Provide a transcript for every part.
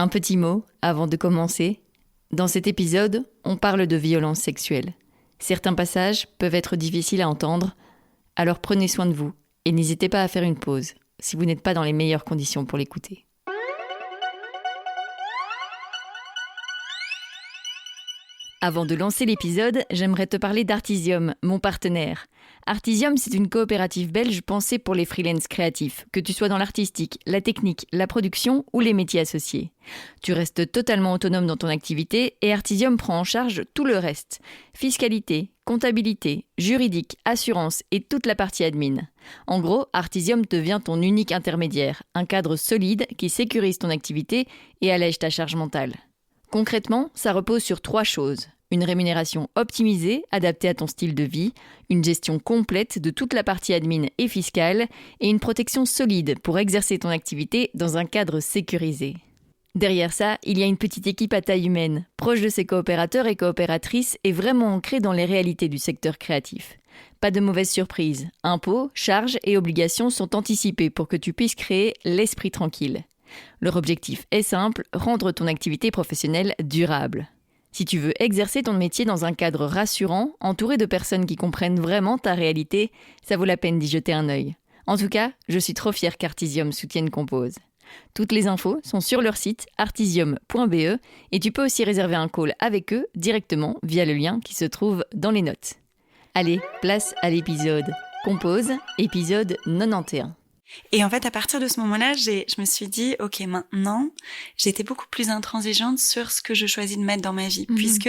Un petit mot avant de commencer. Dans cet épisode, on parle de violences sexuelles. Certains passages peuvent être difficiles à entendre, alors prenez soin de vous et n'hésitez pas à faire une pause si vous n'êtes pas dans les meilleures conditions pour l'écouter. Avant de lancer l'épisode, j'aimerais te parler d'Artisium, mon partenaire. Artisium, c'est une coopérative belge pensée pour les freelances créatifs, que tu sois dans l'artistique, la technique, la production ou les métiers associés. Tu restes totalement autonome dans ton activité et Artisium prend en charge tout le reste. Fiscalité, comptabilité, juridique, assurance et toute la partie admin. En gros, Artisium devient ton unique intermédiaire, un cadre solide qui sécurise ton activité et allège ta charge mentale. Concrètement, ça repose sur 3 choses. Une rémunération optimisée, adaptée à ton style de vie, une gestion complète de toute la partie admin et fiscale, et une protection solide pour exercer ton activité dans un cadre sécurisé. Derrière ça, il y a une petite équipe à taille humaine, proche de ses coopérateurs et coopératrices et vraiment ancrée dans les réalités du secteur créatif. Pas de mauvaises surprises. Impôts, charges et obligations sont anticipés pour que tu puisses créer l'esprit tranquille. Leur objectif est simple, rendre ton activité professionnelle durable. Si tu veux exercer ton métier dans un cadre rassurant, entouré de personnes qui comprennent vraiment ta réalité, ça vaut la peine d'y jeter un œil. En tout cas, je suis trop fière qu'Artisium soutienne Compose. Toutes les infos sont sur leur site artisium.be et tu peux aussi réserver un call avec eux directement via le lien qui se trouve dans les notes. Allez, place à l'épisode. Compose, épisode 91. Et en fait, à partir de ce moment-là, je me suis dit, ok, maintenant, j'étais beaucoup plus intransigeante sur ce que je choisis de mettre dans ma vie, puisque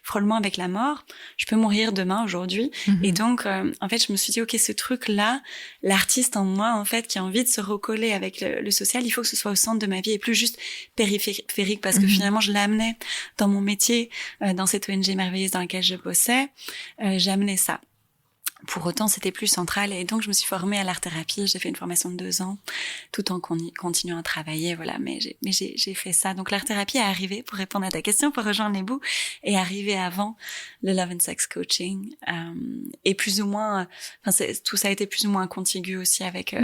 frôlement avec la mort, je peux mourir demain, aujourd'hui. Et donc, en fait, je me suis dit, ok, ce truc-là, l'artiste en moi, en fait, qui a envie de se recoller avec le social, il faut que ce soit au centre de ma vie et plus juste périphérique, parce que finalement, je l'amenais dans mon métier, dans cette ONG merveilleuse dans laquelle je bossais, j'amenais ça. Pour autant, c'était plus central et donc je me suis formée à l'art-thérapie. J'ai fait une formation de 2 ans, tout en continuant à travailler, voilà. Mais j'ai fait ça. Donc l'art-thérapie est arrivée, pour répondre à ta question, pour rejoindre les bouts, est arrivée avant le Love and Sex Coaching et plus ou moins, tout ça a été plus ou moins contigu aussi avec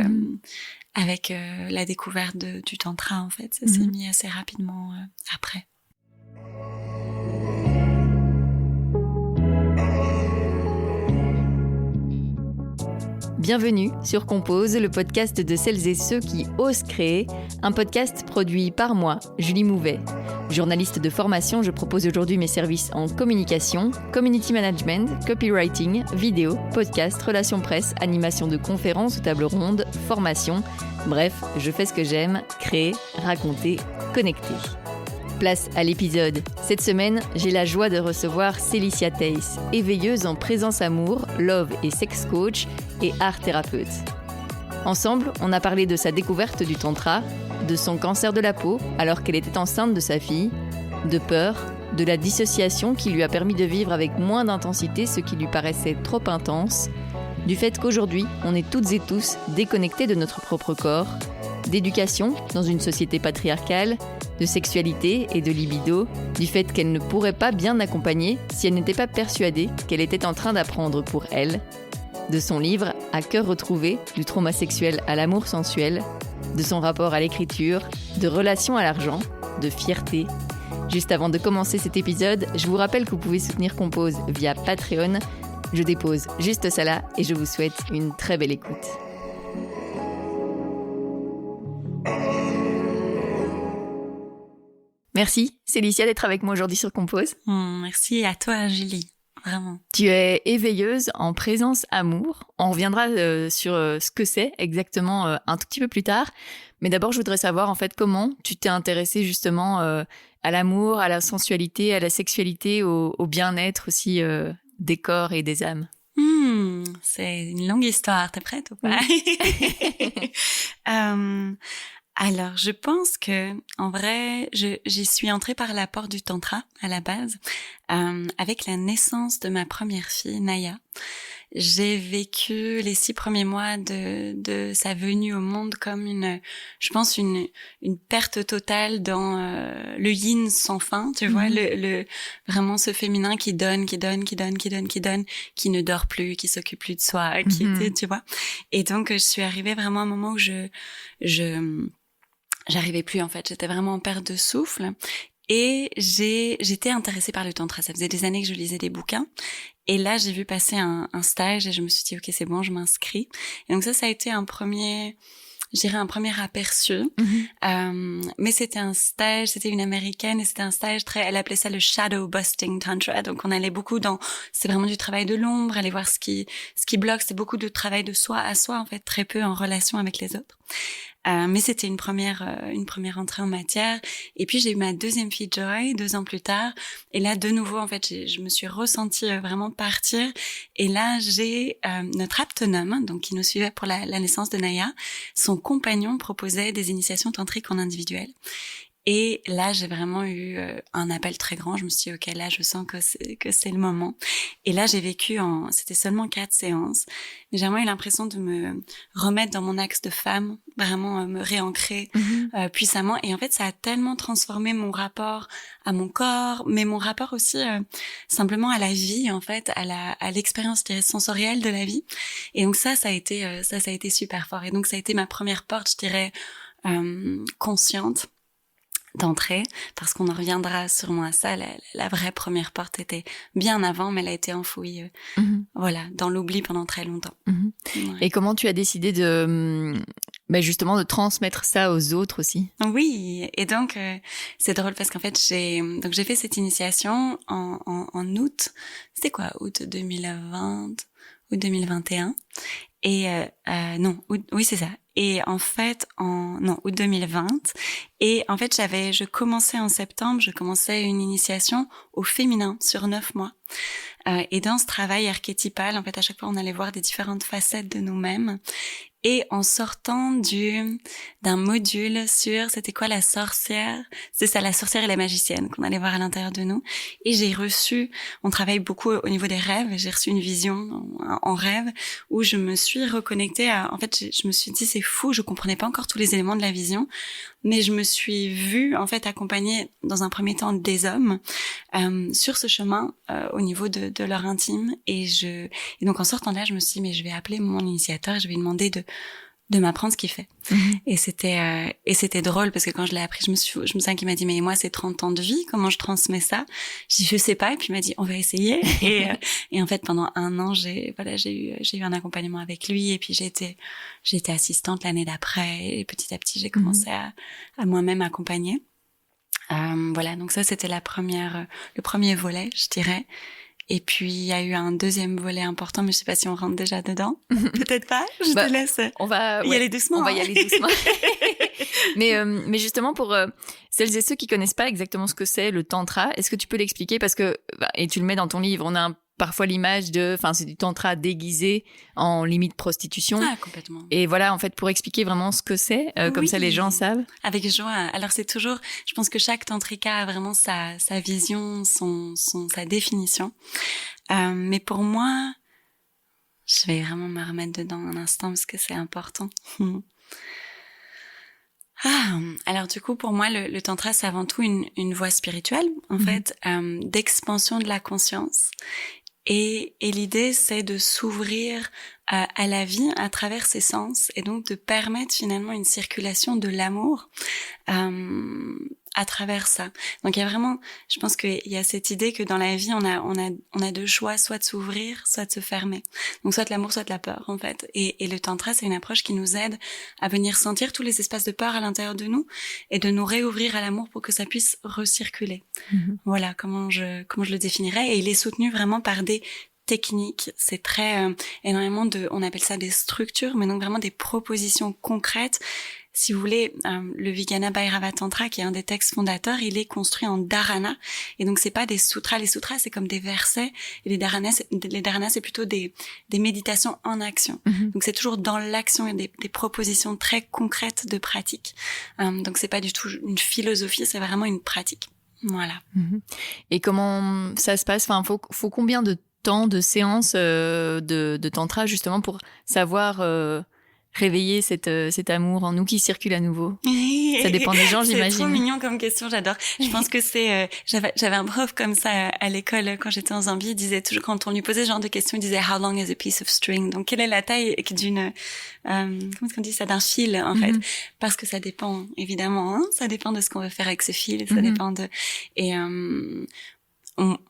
la découverte du tantra en fait. Ça s'est mis assez rapidement après. Bienvenue sur Compose, le podcast de celles et ceux qui osent créer, un podcast produit par moi, Julie Mouvet. Journaliste de formation, je propose aujourd'hui mes services en communication, community management, copywriting, vidéo, podcast, relations presse, animation de conférences ou tables rondes, formation. Bref, je fais ce que j'aime, créer, raconter, connecter. Place à l'épisode. Cette semaine, j'ai la joie de recevoir Célicia Theiss, éveilleuse en présence amour, love et sex coach et art thérapeute. Ensemble, on a parlé de sa découverte du tantra, de son cancer de la peau alors qu'elle était enceinte de sa fille, de peur, de la dissociation qui lui a permis de vivre avec moins d'intensité ce qui lui paraissait trop intense, du fait qu'aujourd'hui, on est toutes et tous déconnectés de notre propre corps, d'éducation dans une société patriarcale, de sexualité et de libido, du fait qu'elle ne pourrait pas bien accompagner si elle n'était pas persuadée qu'elle était en train d'apprendre pour elle, de son livre « À cœur retrouvé, du trauma sexuel à l'amour sensuel », de son rapport à l'écriture, de relation à l'argent, de fierté. Juste avant de commencer cet épisode, je vous rappelle que vous pouvez soutenir Compose via Patreon. Je dépose juste ça là et je vous souhaite une très belle écoute. Merci, Célicia, d'être avec moi aujourd'hui sur Compose. Merci à toi, Julie. Vraiment. Tu es éveilleuse en présence amour. On reviendra sur ce que c'est exactement un tout petit peu plus tard. Mais d'abord, je voudrais savoir en fait comment tu t'es intéressée justement à l'amour, à la sensualité, à la sexualité, au bien-être aussi des corps et des âmes. C'est une longue histoire. T'es prête ou pas? Alors, je pense que, en vrai, j'y suis entrée par la porte du tantra, à la base, avec la naissance de ma première fille, Naya. J'ai vécu les 6 premiers mois de sa venue au monde comme une perte totale dans le yin sans fin, tu vois, le vraiment ce féminin qui donne, qui ne dort plus, qui s'occupe plus de soi, tu vois. Et donc je suis arrivée vraiment à un moment où j'arrivais plus en fait, j'étais vraiment en perte de souffle. Et j'étais intéressée par le tantra. Ça faisait des années que je lisais des bouquins. Et là, j'ai vu passer un stage et je me suis dit, ok, c'est bon, je m'inscris. Et donc ça a été un premier aperçu. Mais c'était un stage, c'était une américaine et c'était un stage elle appelait ça le shadow busting tantra. Donc on allait beaucoup c'est vraiment du travail de l'ombre, aller voir ce qui bloque. C'est beaucoup de travail de soi à soi, en fait, très peu en relation avec les autres. Mais c'était une première entrée en matière. Et puis j'ai eu ma deuxième fille Joy 2 ans plus tard. Et là, de nouveau, en fait, je me suis ressentie vraiment partir. Et là, j'ai notre aptonome, donc qui nous suivait pour la naissance de Naya. Son compagnon proposait des initiations tantriques en individuel. Et là, j'ai vraiment eu un appel très grand. Je me suis dit, ok, là, je sens que c'est le moment. Et là, j'ai vécu c'était seulement 4 séances. Mais j'ai vraiment eu l'impression de me remettre dans mon axe de femme, vraiment me réancrer puissamment. Et en fait, ça a tellement transformé mon rapport à mon corps, mais mon rapport aussi simplement à la vie, en fait, à l'expérience, je dirais, sensorielle de la vie. Et donc ça a été super fort. Et donc ça a été ma première porte, je dirais, consciente d'entrée, parce qu'on en reviendra sûrement à ça. La vraie première porte était bien avant, mais elle a été enfouie dans l'oubli pendant très longtemps. Ouais. Et comment tu as décidé justement de transmettre ça aux autres aussi? Oui, et donc c'est drôle parce qu'en fait j'ai fait cette initiation en août. C'était quoi, août 2020 ou 2021? Et non, oui c'est ça. Et en fait, août 2020. Et en fait, je commençais en septembre, une initiation au féminin sur 9 mois. Et dans ce travail archétypal, en fait, à chaque fois, on allait voir des différentes facettes de nous-mêmes. Et en sortant d'un module sur c'était quoi la sorcière, c'est ça, la sorcière et la magicienne qu'on allait voir à l'intérieur de nous. Et on travaille beaucoup au niveau des rêves, j'ai reçu une vision en rêve où je me suis reconnectée en fait, je me suis dit c'est fou, je comprenais pas encore tous les éléments de la vision, mais je me suis vue en fait accompagner dans un premier temps des hommes sur ce chemin au niveau de leur intime. Et donc en sortant de là, je me suis dit mais je vais appeler mon initiateur et je vais lui demander de m'apprendre ce qu'il fait. Et c'était drôle parce que quand je l'ai appris, je me souviens qu'il m'a dit mais moi c'est 30 ans de vie, comment je transmets ça? J'ai dit je sais pas, et puis il m'a dit on va essayer. Et en fait pendant 1 an j'ai eu un accompagnement avec lui, et puis j'ai été assistante l'année d'après, et petit à petit j'ai commencé à moi-même accompagner. Donc ça c'était le premier volet, je dirais. Et puis, il y a eu un deuxième volet important, mais je sais pas si on rentre déjà dedans. Peut-être pas. Je te laisse. On va y aller doucement. On va y aller doucement. mais justement, pour celles et ceux qui connaissent pas exactement ce que c'est le tantra, est-ce que tu peux l'expliquer? Parce que, et tu le mets dans ton livre, on a parfois l'image c'est du tantra déguisé en limite prostitution. Ah, complètement. Et voilà, en fait, pour expliquer vraiment ce que c'est, comme ça les gens savent. Avec joie. Alors c'est toujours, je pense que chaque tantrika a vraiment sa vision, sa définition. Mais pour moi, je vais vraiment me remettre dedans un instant parce que c'est important. Alors du coup, pour moi, le tantra, c'est avant tout une voie spirituelle, en fait, d'expansion de la conscience. Et l'idée, c'est de s'ouvrir à la vie à travers ses sens, et donc de permettre finalement une circulation de l'amour à travers ça. Donc il y a vraiment, je pense qu'il y a cette idée que dans la vie, on a deux choix, soit de s'ouvrir, soit de se fermer. Donc soit de l'amour, soit de la peur, en fait. Et le tantra, c'est une approche qui nous aide à venir sentir tous les espaces de peur à l'intérieur de nous et de nous réouvrir à l'amour pour que ça puisse recirculer. Voilà comment je le définirais. Et il est soutenu vraiment par des techniques. C'est très énormément on appelle ça des structures, mais donc vraiment des propositions concrètes. Si vous voulez, le Vijnana Bhairava Tantra, qui est un des textes fondateurs, il est construit en dharana. Et donc, c'est pas des sutras. Les sutras, c'est comme des versets. Et les dharanas, c'est plutôt des méditations en action. Donc, c'est toujours dans l'action et des propositions très concrètes de pratique. Donc, c'est pas du tout une philosophie, c'est vraiment une pratique. Voilà. Et comment ça se passe? Enfin, faut combien de temps de séance de tantra, justement, pour savoir réveiller cet amour en nous qui circule à nouveau? Ça dépend des gens, j'imagine. C'est trop mignon comme question, j'adore. Je pense que c'est... j'avais un prof comme ça à l'école quand j'étais en Zambie. Il disait toujours, quand on lui posait ce genre de questions, il disait « How long is a piece of string ?» Donc, quelle est la taille d'une... comment est-ce qu'on dit ça? D'un fil, en fait. Parce que ça dépend, évidemment. Hein, ça dépend de ce qu'on veut faire avec ce fil. Ça dépend de... Et...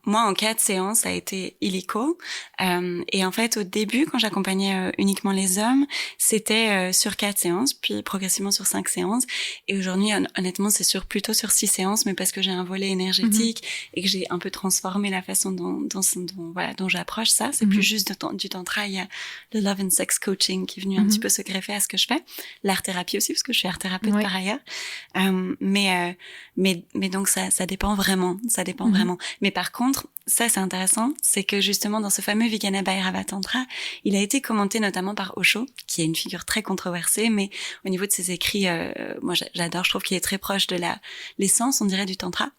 moi, en 4 séances, ça a été illico. Et en fait, au début, quand j'accompagnais uniquement les hommes, c'était sur 4 séances, puis progressivement sur 5 séances. Et aujourd'hui, honnêtement, c'est plutôt sur 6 séances, mais parce que j'ai un volet énergétique et que j'ai un peu transformé la façon dont j'approche ça. C'est plus juste du tantra. Il y a le Love and Sex Coaching qui est venu un petit peu se greffer à ce que je fais. L'art-thérapie aussi, parce que je suis art-thérapeute par ailleurs. Mais donc, ça dépend vraiment. Ça dépend vraiment. Mais par contre, ça c'est intéressant, c'est que justement dans ce fameux Vijnana Bhairava Tantra, il a été commenté notamment par Osho, qui est une figure très controversée, mais au niveau de ses écrits, moi j'adore, je trouve qu'il est très proche de l'essence, on dirait, du Tantra.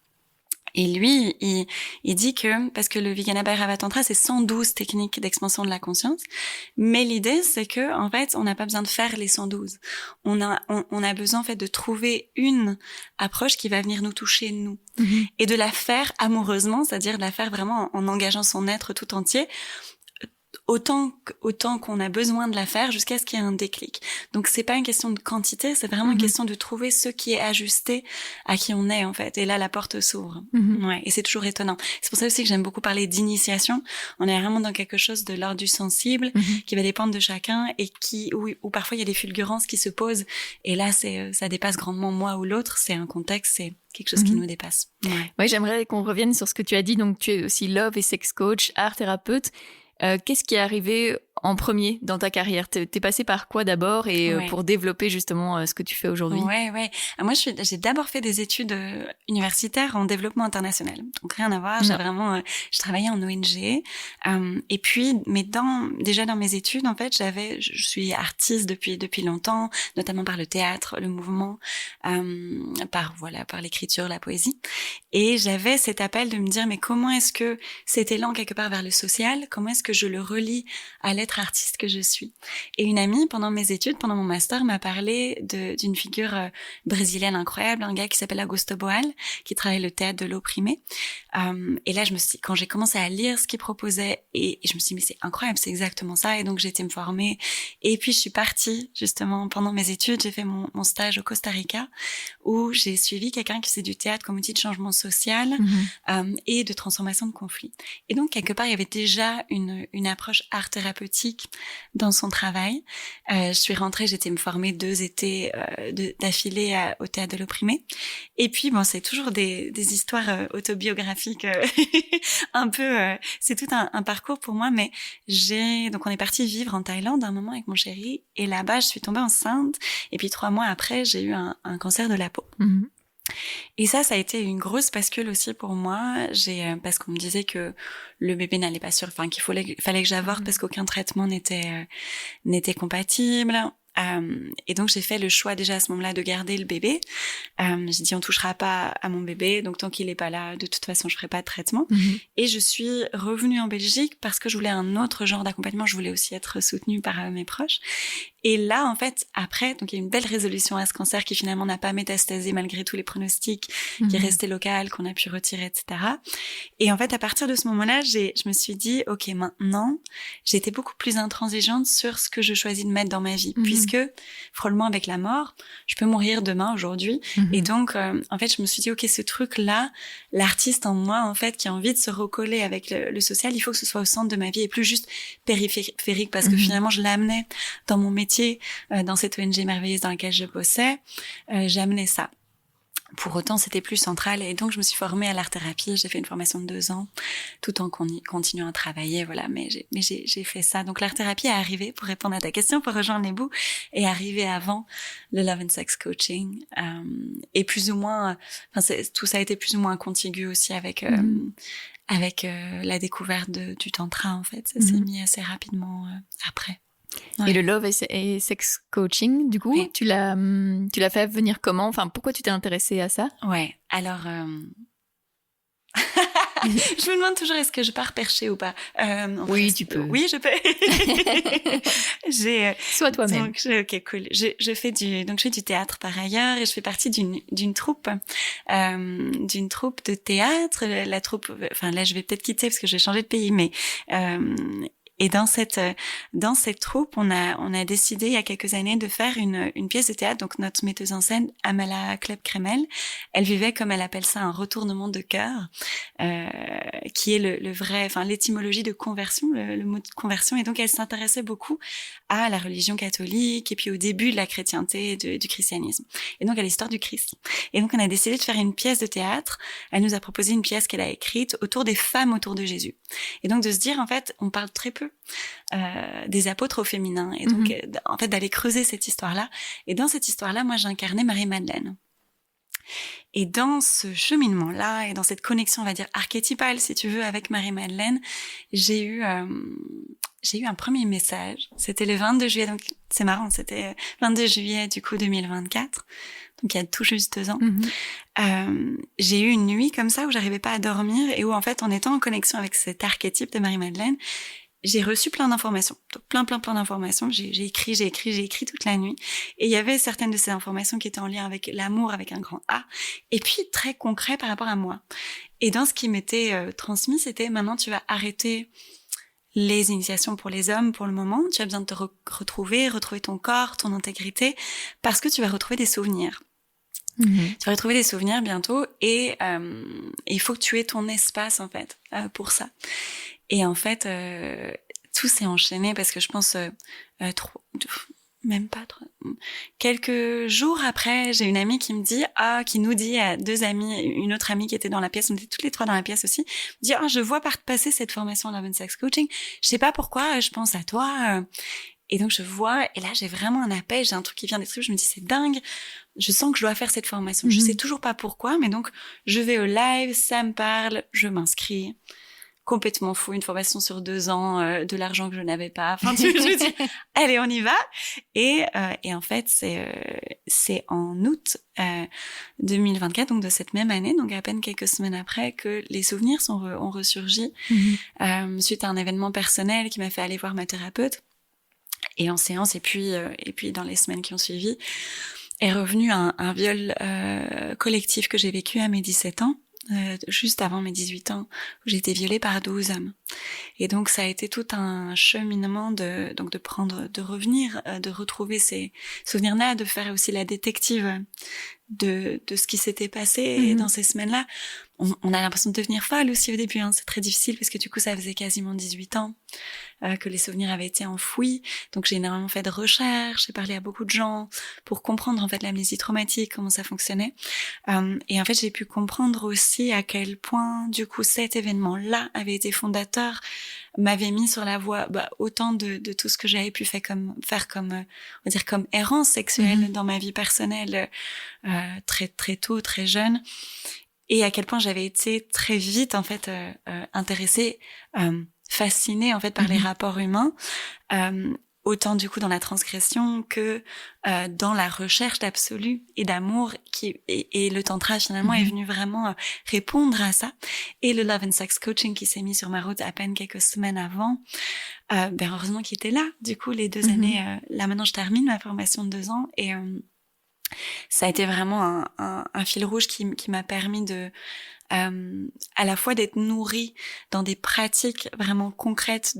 Et lui, il dit que, parce que le Vijnana Bhairava Tantra, c'est 112 techniques d'expansion de la conscience, mais l'idée, c'est que, en fait, on n'a pas besoin de faire les 112. On a besoin, en fait, de trouver une approche qui va venir nous toucher, nous. Et de la faire amoureusement, c'est-à-dire de la faire vraiment en engageant son être tout entier, autant qu'on a besoin de la faire jusqu'à ce qu'il y ait un déclic. Donc c'est pas une question de quantité, c'est vraiment une question de trouver ce qui est ajusté à qui on est en fait. Et là la porte s'ouvre. Ouais, et c'est toujours étonnant. C'est pour ça aussi que j'aime beaucoup parler d'initiation. On est vraiment dans quelque chose de l'ordre du sensible qui va dépendre de chacun et où parfois il y a des fulgurances qui se posent. Et là ça dépasse grandement moi ou l'autre. C'est un contexte, c'est quelque chose qui nous dépasse. Ouais, j'aimerais qu'on revienne sur ce que tu as dit. Donc tu es aussi love et sex coach, art thérapeute. Qu'est-ce qui est arrivé en premier dans ta carrière? T'es passé par quoi d'abord et pour développer justement ce que tu fais aujourd'hui? Ouais. Moi, j'ai d'abord fait des études universitaires en développement international. Donc rien à voir. J'ai vraiment, je travaillais en ONG. Et puis, mais déjà dans mes études, en fait, je suis artiste depuis longtemps, notamment par le théâtre, le mouvement, par l'écriture, la poésie. Et j'avais cet appel de me dire, mais comment est-ce que cet élan quelque part vers le social, comment est-ce que je le relie à l'être artiste que je suis? Et une amie, pendant mes études, pendant mon master, m'a parlé d'une figure brésilienne incroyable, un gars qui s'appelle Augusto Boal, qui travaille le théâtre de l'opprimé. Et là, quand j'ai commencé à lire ce qu'il proposait, et je me suis dit, mais c'est incroyable, c'est exactement ça. Et donc, j'ai été me former. Et puis, je suis partie, justement, pendant mes études, j'ai fait mon stage au Costa Rica, où j'ai suivi quelqu'un qui faisait du théâtre comme outil de changement social et de transformation de conflits. Et donc, quelque part, il y avait déjà une approche art thérapeutique dans son travail. Je suis rentrée, j'étais me former 2 étés d'affilée au théâtre de l'opprimé. Et puis, bon, c'est toujours des histoires autobiographiques un peu... c'est tout un parcours pour moi, mais donc on est parti vivre en Thaïlande un moment avec mon chéri, et là-bas, je suis tombée enceinte, et puis 3 mois après, j'ai eu un cancer de la peau. Et ça a été une grosse bascule aussi pour moi. Parce qu'on me disait que le bébé n'allait pas qu'il fallait que j'avorte parce qu'aucun traitement n'était compatible. Et donc j'ai fait le choix déjà à ce moment-là de garder le bébé. J'ai dit on touchera pas à mon bébé, donc tant qu'il est pas là, de toute façon je ferai pas de traitement. Et je suis revenue en Belgique parce que je voulais un autre genre d'accompagnement. Je voulais aussi être soutenue par mes proches. Et là, en fait, après, donc il y a une belle résolution à ce cancer qui finalement n'a pas métastasé malgré tous les pronostics, qui est resté local, qu'on a pu retirer, etc. Et en fait, à partir de ce moment-là, je me suis dit, ok, maintenant, j'étais beaucoup plus intransigeante sur ce que je choisis de mettre dans ma vie, puisque frôlement avec la mort, je peux mourir demain, aujourd'hui. Et donc, en fait, je me suis dit, ok, ce truc-là, l'artiste en moi, en fait, qui a envie de se recoller avec le social, il faut que ce soit au centre de ma vie et plus juste périphérique, parce que finalement, je l'amenais dans mon métier, dans cette ONG merveilleuse dans laquelle je bossais, j'amenais ça. Pour autant, c'était plus central, et donc je me suis formée à l'art-thérapie. J'ai fait une formation de 2 ans, tout en continuant à travailler, voilà. Mais j'ai fait ça. Donc l'art-thérapie est arrivée, pour répondre à ta question, pour rejoindre les bouts, est arrivée avant le Love and Sex Coaching, et plus ou moins, tout ça a été plus ou moins contigu aussi avec la découverte du tantra, en fait. Ça s'est mis assez rapidement après. Ouais. Et le Love et Sex Coaching, du coup, tu l'as fait venir comment? Enfin, pourquoi tu t'es intéressée à ça? Ouais, alors... Je me demande toujours, est-ce que je pars percher ou pas? Oui, tu peux. Oui, je peux. Sois toi-même. Donc, ok, cool. Je fais du théâtre par ailleurs et je fais partie d'une troupe de théâtre. La troupe, enfin là, je vais peut-être quitter parce que je vais changer de pays, mais et dans cette troupe, on a décidé il y a quelques années de faire une pièce de théâtre. Donc notre metteuse en scène, Amala Kleb-Kremel, elle vivait, comme elle appelle ça, un retournement de cœur, qui est le vrai, enfin l'étymologie de conversion, le mot de conversion. Et donc elle s'intéressait beaucoup à la religion catholique et puis au début de la chrétienté et du christianisme. Et donc à l'histoire du Christ. Et donc on a décidé de faire une pièce de théâtre. Elle nous a proposé une pièce qu'elle a écrite autour des femmes autour de Jésus. Et donc de se dire, en fait, on parle très peu des apôtres au féminin. Et donc, en fait, d'aller creuser cette histoire-là. Et dans cette histoire-là, moi, j'incarnais Marie-Madeleine. Et dans ce cheminement-là, et dans cette connexion, on va dire, archétypale, si tu veux, avec Marie-Madeleine, j'ai eu un premier message. C'était le 22 juillet, donc c'est marrant, c'était 22 juillet, du coup, 2024. Donc il y a tout juste 2 ans. J'ai eu une nuit comme ça où j'arrivais pas à dormir et où, en fait, en étant en connexion avec cet archétype de Marie-Madeleine, j'ai reçu plein d'informations. Donc plein d'informations. J'ai écrit toute la nuit. Et il y avait certaines de ces informations qui étaient en lien avec l'amour avec un grand A. Et puis très concret par rapport à moi. Et dans ce qui m'était transmis, c'était maintenant tu vas arrêter les initiations pour les hommes pour le moment. Tu as besoin de te retrouver ton corps, ton intégrité, parce que tu vas retrouver des souvenirs. Tu vas retrouver des souvenirs bientôt et il faut que tu aies ton espace en fait pour ça. Et en fait, tout s'est enchaîné parce que je pense quelques jours après, j'ai une amie qui me dit qui nous dit à 2 amies, une autre amie qui était dans la pièce, on était toutes les 3 dans la pièce aussi, dit je vois passer cette formation Love and Sex Coaching, je sais pas pourquoi, je pense à toi. Et donc je vois, et là j'ai vraiment un appel, j'ai un truc qui vient d'être, je me dis c'est dingue, je sens que je dois faire cette formation. Je sais toujours pas pourquoi, mais donc je vais au live, ça me parle, je m'inscris. Complètement fou, une formation sur 2 ans, de l'argent que je n'avais pas. Enfin, je me dis, allez, on y va. Et en fait, c'est en août 2024, donc de cette même année, donc à peine quelques semaines après, que les souvenirs ont ressurgi suite à un événement personnel qui m'a fait aller voir ma thérapeute. Et en séance, et puis dans les semaines qui ont suivi, est revenu un viol collectif que j'ai vécu à mes 17 ans. Juste avant mes 18 ans, où j'ai été violée par 12 hommes. Et donc ça a été tout un cheminement de revenir, de retrouver ces souvenirs-là, de faire aussi la détective de ce qui s'était passé dans ces semaines-là. On a l'impression de devenir folle aussi au début, hein. C'est très difficile parce que du coup ça faisait quasiment 18 ans que les souvenirs avaient été enfouis. Donc j'ai énormément fait de recherches, j'ai parlé à beaucoup de gens pour comprendre en fait l'amnésie traumatique, comment ça fonctionnait. Et en fait j'ai pu comprendre aussi à quel point du coup cet événement-là avait été fondateur, m'avait mis sur la voie autant de tout ce que j'avais pu faire comme on va dire comme errance sexuelle dans ma vie personnelle très très tôt, très jeune. Et à quel point j'avais été très vite en fait intéressée, fascinée en fait par les rapports humains, autant du coup dans la transgression que dans la recherche d'absolu et d'amour et le tantra finalement est venu vraiment répondre à ça. Et le Love and Sex Coaching qui s'est mis sur ma route à peine quelques semaines avant, heureusement qu'il était là. Du coup les 2 années, là maintenant je termine ma formation de 2 ans et ça a été vraiment un fil rouge qui m'a permis de à la fois d'être nourrie dans des pratiques vraiment concrètes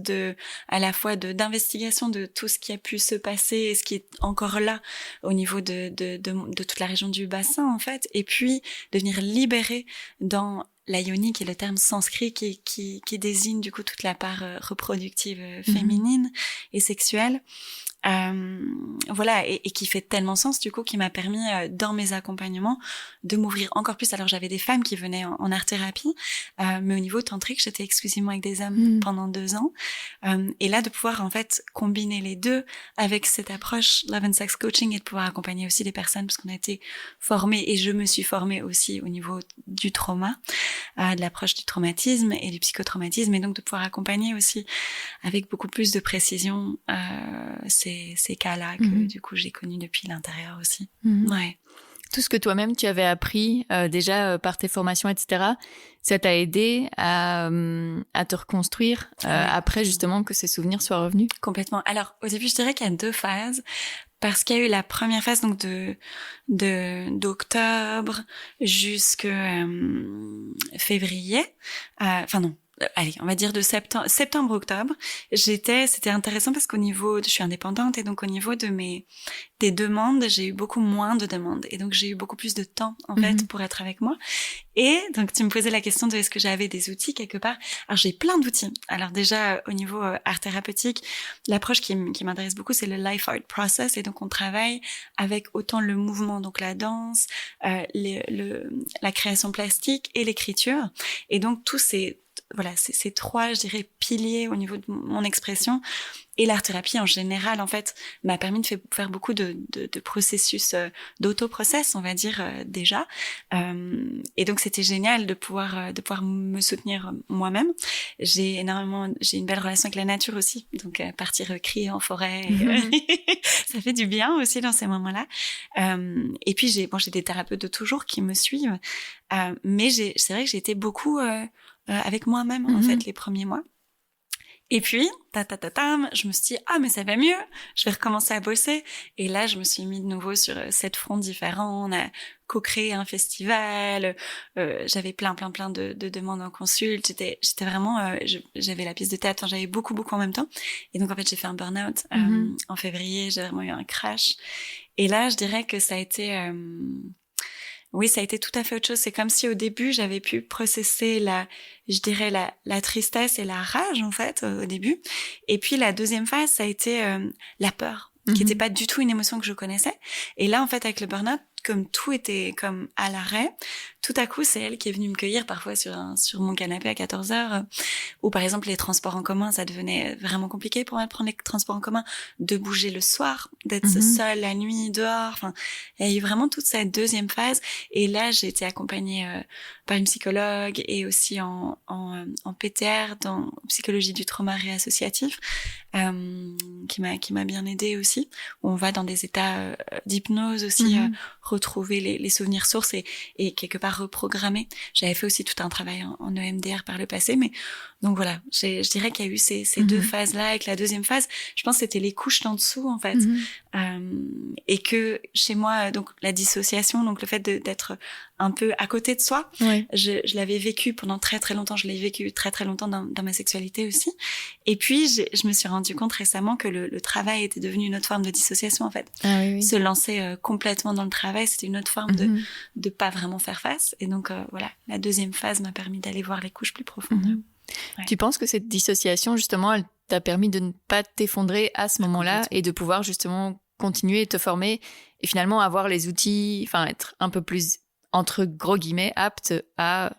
à la fois d'investigation de tout ce qui a pu se passer et ce qui est encore là au niveau de toute la région du bassin en fait, et puis de venir libérer dans la yoni qui est le terme sanskrit qui désigne du coup toute la part reproductive féminine et sexuelle. Voilà, et qui fait tellement sens du coup, qui m'a permis dans mes accompagnements de m'ouvrir encore plus. Alors j'avais des femmes qui venaient en art thérapie, mais au niveau tantrique j'étais exclusivement avec des hommes pendant 2 ans, et là de pouvoir en fait combiner les deux avec cette approche Love and Sex Coaching et de pouvoir accompagner aussi des personnes parce qu'on a été formés et je me suis formée aussi au niveau du trauma, de l'approche du traumatisme et du psychotraumatisme, et donc de pouvoir accompagner aussi avec beaucoup plus de précision ces cas-là que du coup j'ai connus depuis l'intérieur aussi. Ouais. Tout ce que toi-même tu avais appris déjà par tes formations, etc., ça t'a aidé à te reconstruire après justement que ces souvenirs soient revenus? Complètement. Alors, au début, je dirais qu'il y a 2 phases. Parce qu'il y a eu la première phase donc d'octobre jusque février. Enfin non. Allez, on va dire de septembre-octobre. C'était intéressant parce je suis indépendante et donc au niveau des demandes, j'ai eu beaucoup moins de demandes et donc j'ai eu beaucoup plus de temps en fait pour être avec moi. Et donc tu me posais la question de est-ce que j'avais des outils quelque part. Alors j'ai plein d'outils. Alors déjà au niveau art thérapeutique, l'approche qui m'intéresse beaucoup c'est le life art process et donc on travaille avec autant le mouvement donc la danse, la création plastique et l'écriture. Et donc tous ces 3, je dirais, piliers au niveau de mon expression. Et l'art-thérapie, en général, en fait, m'a permis de faire beaucoup de processus, d'auto-process, on va dire, déjà. Et donc, c'était génial de pouvoir me soutenir moi-même. J'ai une belle relation avec la nature aussi. Donc, partir crier en forêt, ça fait du bien aussi dans ces moments-là. Et puis, j'ai des thérapeutes de toujours qui me suivent. Mais c'est vrai que j'ai été beaucoup, avec moi-même, en fait, les premiers mois. Et puis, je me suis dit, mais ça va mieux, je vais recommencer à bosser. Et là, je me suis mis de nouveau sur 7 fronts différents. On a co-créé un festival, j'avais plein de demandes en consulte. J'étais vraiment, j'avais la pièce de théâtre, j'avais beaucoup en même temps. Et donc, en fait, j'ai fait un burn-out en février, j'ai vraiment eu un crash. Et là, je dirais que ça a été... Oui, ça a été tout à fait autre chose. C'est comme si au début, j'avais pu processer la tristesse et la rage, en fait, au début. Et puis, la deuxième phase, ça a été la peur, qui n'était pas du tout une émotion que je connaissais. Et là, en fait, avec le burn-out, comme tout était comme à l'arrêt, tout à coup, c'est elle qui est venue me cueillir parfois sur mon canapé à 14h. Ou par exemple, les transports en commun, ça devenait vraiment compliqué pour moi de prendre les transports en commun, de bouger le soir, d'être seule la nuit dehors. Enfin, il y a eu vraiment toute cette deuxième phase. Et là, j'ai été accompagnée par une psychologue et aussi en PTR, dans psychologie du trauma réassociatif, qui m'a bien aidée aussi. Où on va dans des états d'hypnose aussi, retrouver les souvenirs sources et quelque part reprogrammer. J'avais fait aussi tout un travail en EMDR par le passé, mais donc voilà, je dirais qu'il y a eu ces 2 phases-là. Avec la deuxième phase, je pense que c'était les couches d'en dessous en fait, et que chez moi, donc la dissociation, donc le fait d'être un peu à côté de soi, je l'avais vécu pendant très longtemps. Je l'ai vécu très longtemps dans ma sexualité aussi. Et puis je me suis rendu compte récemment que le travail était devenu une autre forme de dissociation en fait. Se lancer complètement dans le travail, c'était une autre forme de pas vraiment faire face. Et donc voilà, la deuxième phase m'a permis d'aller voir les couches plus profondes. Tu penses que cette dissociation, justement, elle t'a permis de ne pas t'effondrer à ce moment-là et de pouvoir justement continuer et te former et finalement avoir les outils, enfin être un peu plus, entre gros guillemets, apte à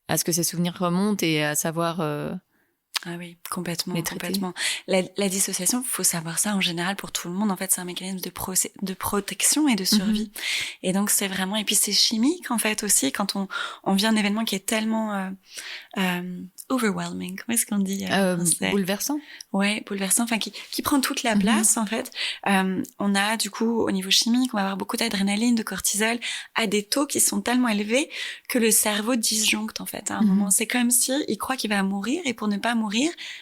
ce que ces souvenirs remontent et à savoir... Ah oui, complètement. La dissociation, faut savoir ça en général pour tout le monde. En fait, c'est un mécanisme de protection et de survie. Et donc, c'est vraiment... Et puis, c'est chimique, en fait, aussi, quand on vit un événement qui est tellement overwhelming. Comment est-ce qu'on dit bouleversant. Ouais, bouleversant. Enfin, qui prend toute la place, en fait. On a, du coup, au niveau chimique, on va avoir beaucoup d'adrénaline, de cortisol, à des taux qui sont tellement élevés que le cerveau disjoncte, en fait, à un moment. C'est comme si il croit qu'il va mourir et pour ne pas mourir,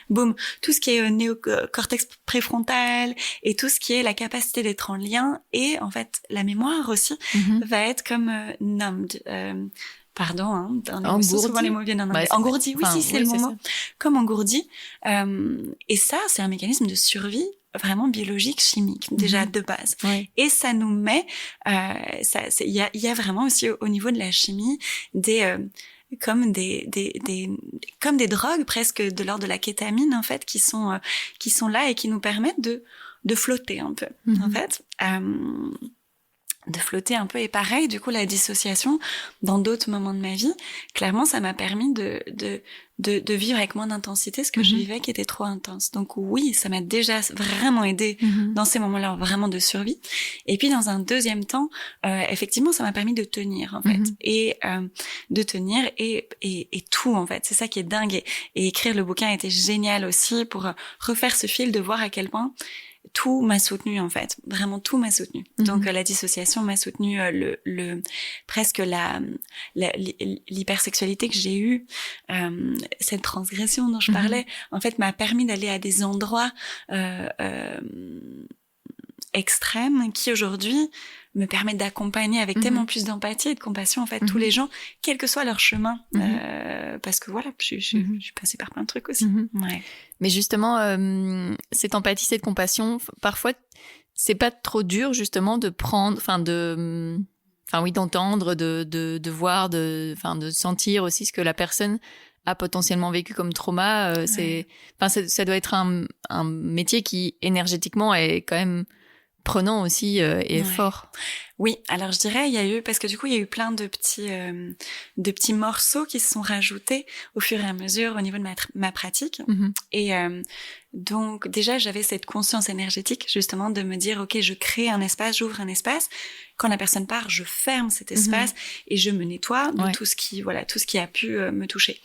boum, tout ce qui est néocortex préfrontal et tout ce qui est la capacité d'être en lien et en fait la mémoire aussi va être comme numbed. Pardon, souvent les mots viennent en anglais. Engourdi, oui, c'est le mot. Comme engourdi. Et ça, c'est un mécanisme de survie vraiment biologique, chimique, déjà de base. Et ça nous met, il y a vraiment aussi au niveau de la chimie comme des drogues presque de l'ordre de la kétamine en fait qui sont là et qui nous permettent de flotter un peu en fait. De flotter un peu. Et pareil, du coup, la dissociation, dans d'autres moments de ma vie, clairement, ça m'a permis de vivre avec moins d'intensité ce que je vivais qui était trop intense. Donc oui, ça m'a déjà vraiment aidé dans ces moments-là, vraiment de survie. Et puis, dans un deuxième temps, effectivement, ça m'a permis de tenir, en fait. Et de tenir et tout, en fait. C'est ça qui est dingue. Et écrire le bouquin était génial aussi pour refaire ce fil, de voir à quel point tout m'a soutenue en fait, vraiment tout m'a soutenue. Donc la dissociation m'a soutenue, presque l'hypersexualité que j'ai eue, cette transgression dont je parlais, en fait m'a permis d'aller à des endroits extrêmes qui aujourd'hui me permettent d'accompagner avec tellement plus d'empathie et de compassion en fait tous les gens, quel que soit leur chemin, parce que voilà, je suis passée par plein de trucs aussi. Ouais. Mais justement, cette empathie, cette compassion, parfois c'est pas trop dur justement de prendre, d'entendre, de voir, de sentir aussi ce que la personne a potentiellement vécu comme trauma. Ça doit être un métier qui énergétiquement est quand même prenant aussi et fort. Oui, alors je dirais il y a eu, parce que du coup il y a eu plein de petits morceaux qui se sont rajoutés au fur et à mesure au niveau de ma pratique. Et donc déjà j'avais cette conscience énergétique justement de me dire ok, je crée un espace, j'ouvre un espace. Quand la personne part, je ferme cet espace et je me nettoie de tout ce qui a pu me toucher.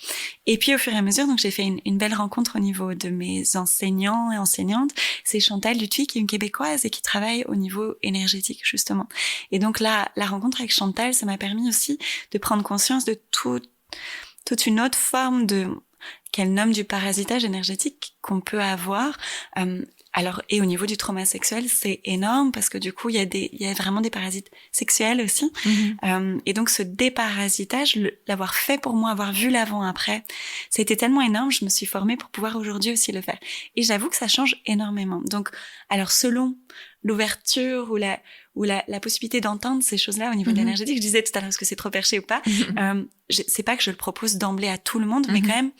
Et puis au fur et à mesure, donc j'ai fait une belle rencontre au niveau de mes enseignants et enseignantes. C'est Chantal Dutuy qui est une Québécoise et qui travaille au niveau énergétique justement. Et donc là, la rencontre avec Chantal, ça m'a permis aussi de prendre conscience de toute une autre forme qu'elle nomme du parasitage énergétique qu'on peut avoir. Alors, et au niveau du trauma sexuel, c'est énorme parce que du coup, il y a vraiment des parasites sexuels aussi. Et donc, ce déparasitage, l'avoir fait pour moi, avoir vu l'avant-après, ça a été tellement énorme, je me suis formée pour pouvoir aujourd'hui aussi le faire. Et j'avoue que ça change énormément. Donc, alors, selon l'ouverture ou la possibilité d'entendre ces choses-là au niveau de l'énergétique, je disais tout à l'heure, est-ce que c'est trop perché ou pas, c'est pas que je le propose d'emblée à tout le monde, mais quand même,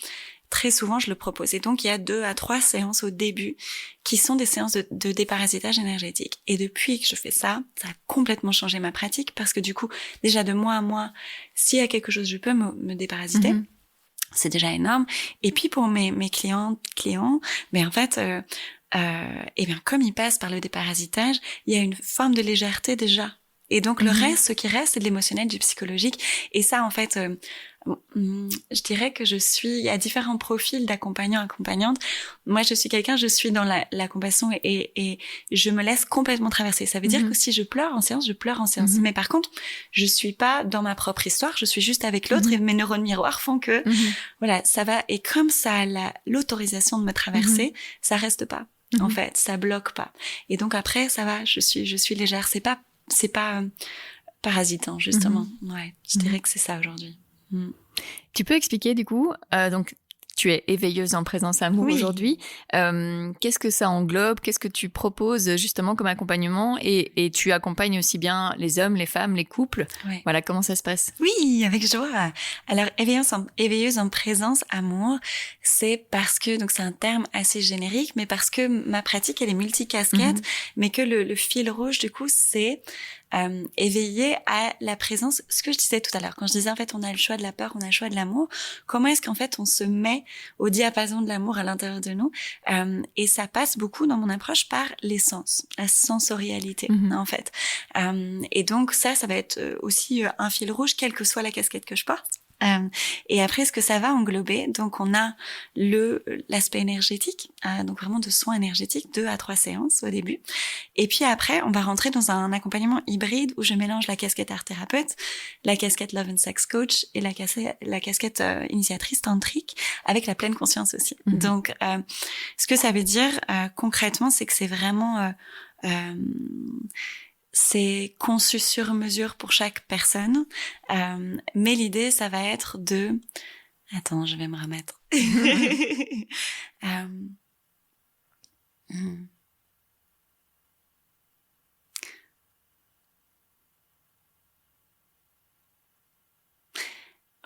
très souvent, je le propose. Et donc, il y a 2 à 3 séances au début qui sont des séances de déparasitage énergétique. Et depuis que je fais ça, ça a complètement changé ma pratique parce que du coup, déjà de mois à mois, s'il y a quelque chose, je peux me déparasiter. C'est déjà énorme. Et puis, pour mes clients, mais en fait, et bien, comme ils passent par le déparasitage, il y a une forme de légèreté déjà. Et donc, le reste, ce qui reste, c'est de l'émotionnel, du psychologique. Et ça, en fait, je dirais que il y a différents profils d'accompagnants, accompagnantes. Moi, je suis dans la compassion et je me laisse complètement traverser. Ça veut dire que si je pleure en séance, je pleure en séance. Mais par contre, je suis pas dans ma propre histoire, je suis juste avec l'autre et mes neurones miroirs font que, voilà, ça va. Et comme ça a l'autorisation de me traverser, ça reste pas. En fait, ça bloque pas. Et donc après, ça va, je suis légère. C'est pas parasitant, justement. Ouais, je dirais que c'est ça aujourd'hui. Tu peux expliquer du coup, donc tu es éveilleuse en présence amour aujourd'hui. Qu'est-ce que ça englobe? Qu'est-ce que tu proposes justement comme accompagnement? Et tu accompagnes aussi bien les hommes, les femmes, les couples. Ouais. Voilà, comment ça se passe? Oui, avec joie. Alors, éveilleuse en présence amour, c'est parce que, donc c'est un terme assez générique, mais parce que ma pratique, elle est multicasquette, mais que le fil rouge, du coup, c'est éveiller à la présence, ce que je disais tout à l'heure, quand je disais en fait on a le choix de la peur, on a le choix de l'amour, comment est-ce qu'en fait on se met au diapason de l'amour à l'intérieur de nous, et ça passe beaucoup dans mon approche par les sens, la sensorialité en fait, et donc ça va être aussi un fil rouge quelle que soit la casquette que je porte. Et après, ce que ça va englober, donc on a l'aspect énergétique, donc vraiment de soins énergétiques, 2 à 3 séances au début. Et puis après, on va rentrer dans un accompagnement hybride où je mélange la casquette art thérapeute, la casquette love and sex coach et la casquette initiatrice tantrique avec la pleine conscience aussi. Donc, ce que ça veut dire concrètement, c'est que c'est vraiment c'est conçu sur mesure pour chaque personne, mais l'idée, ça va être de... Attends, je vais me remettre.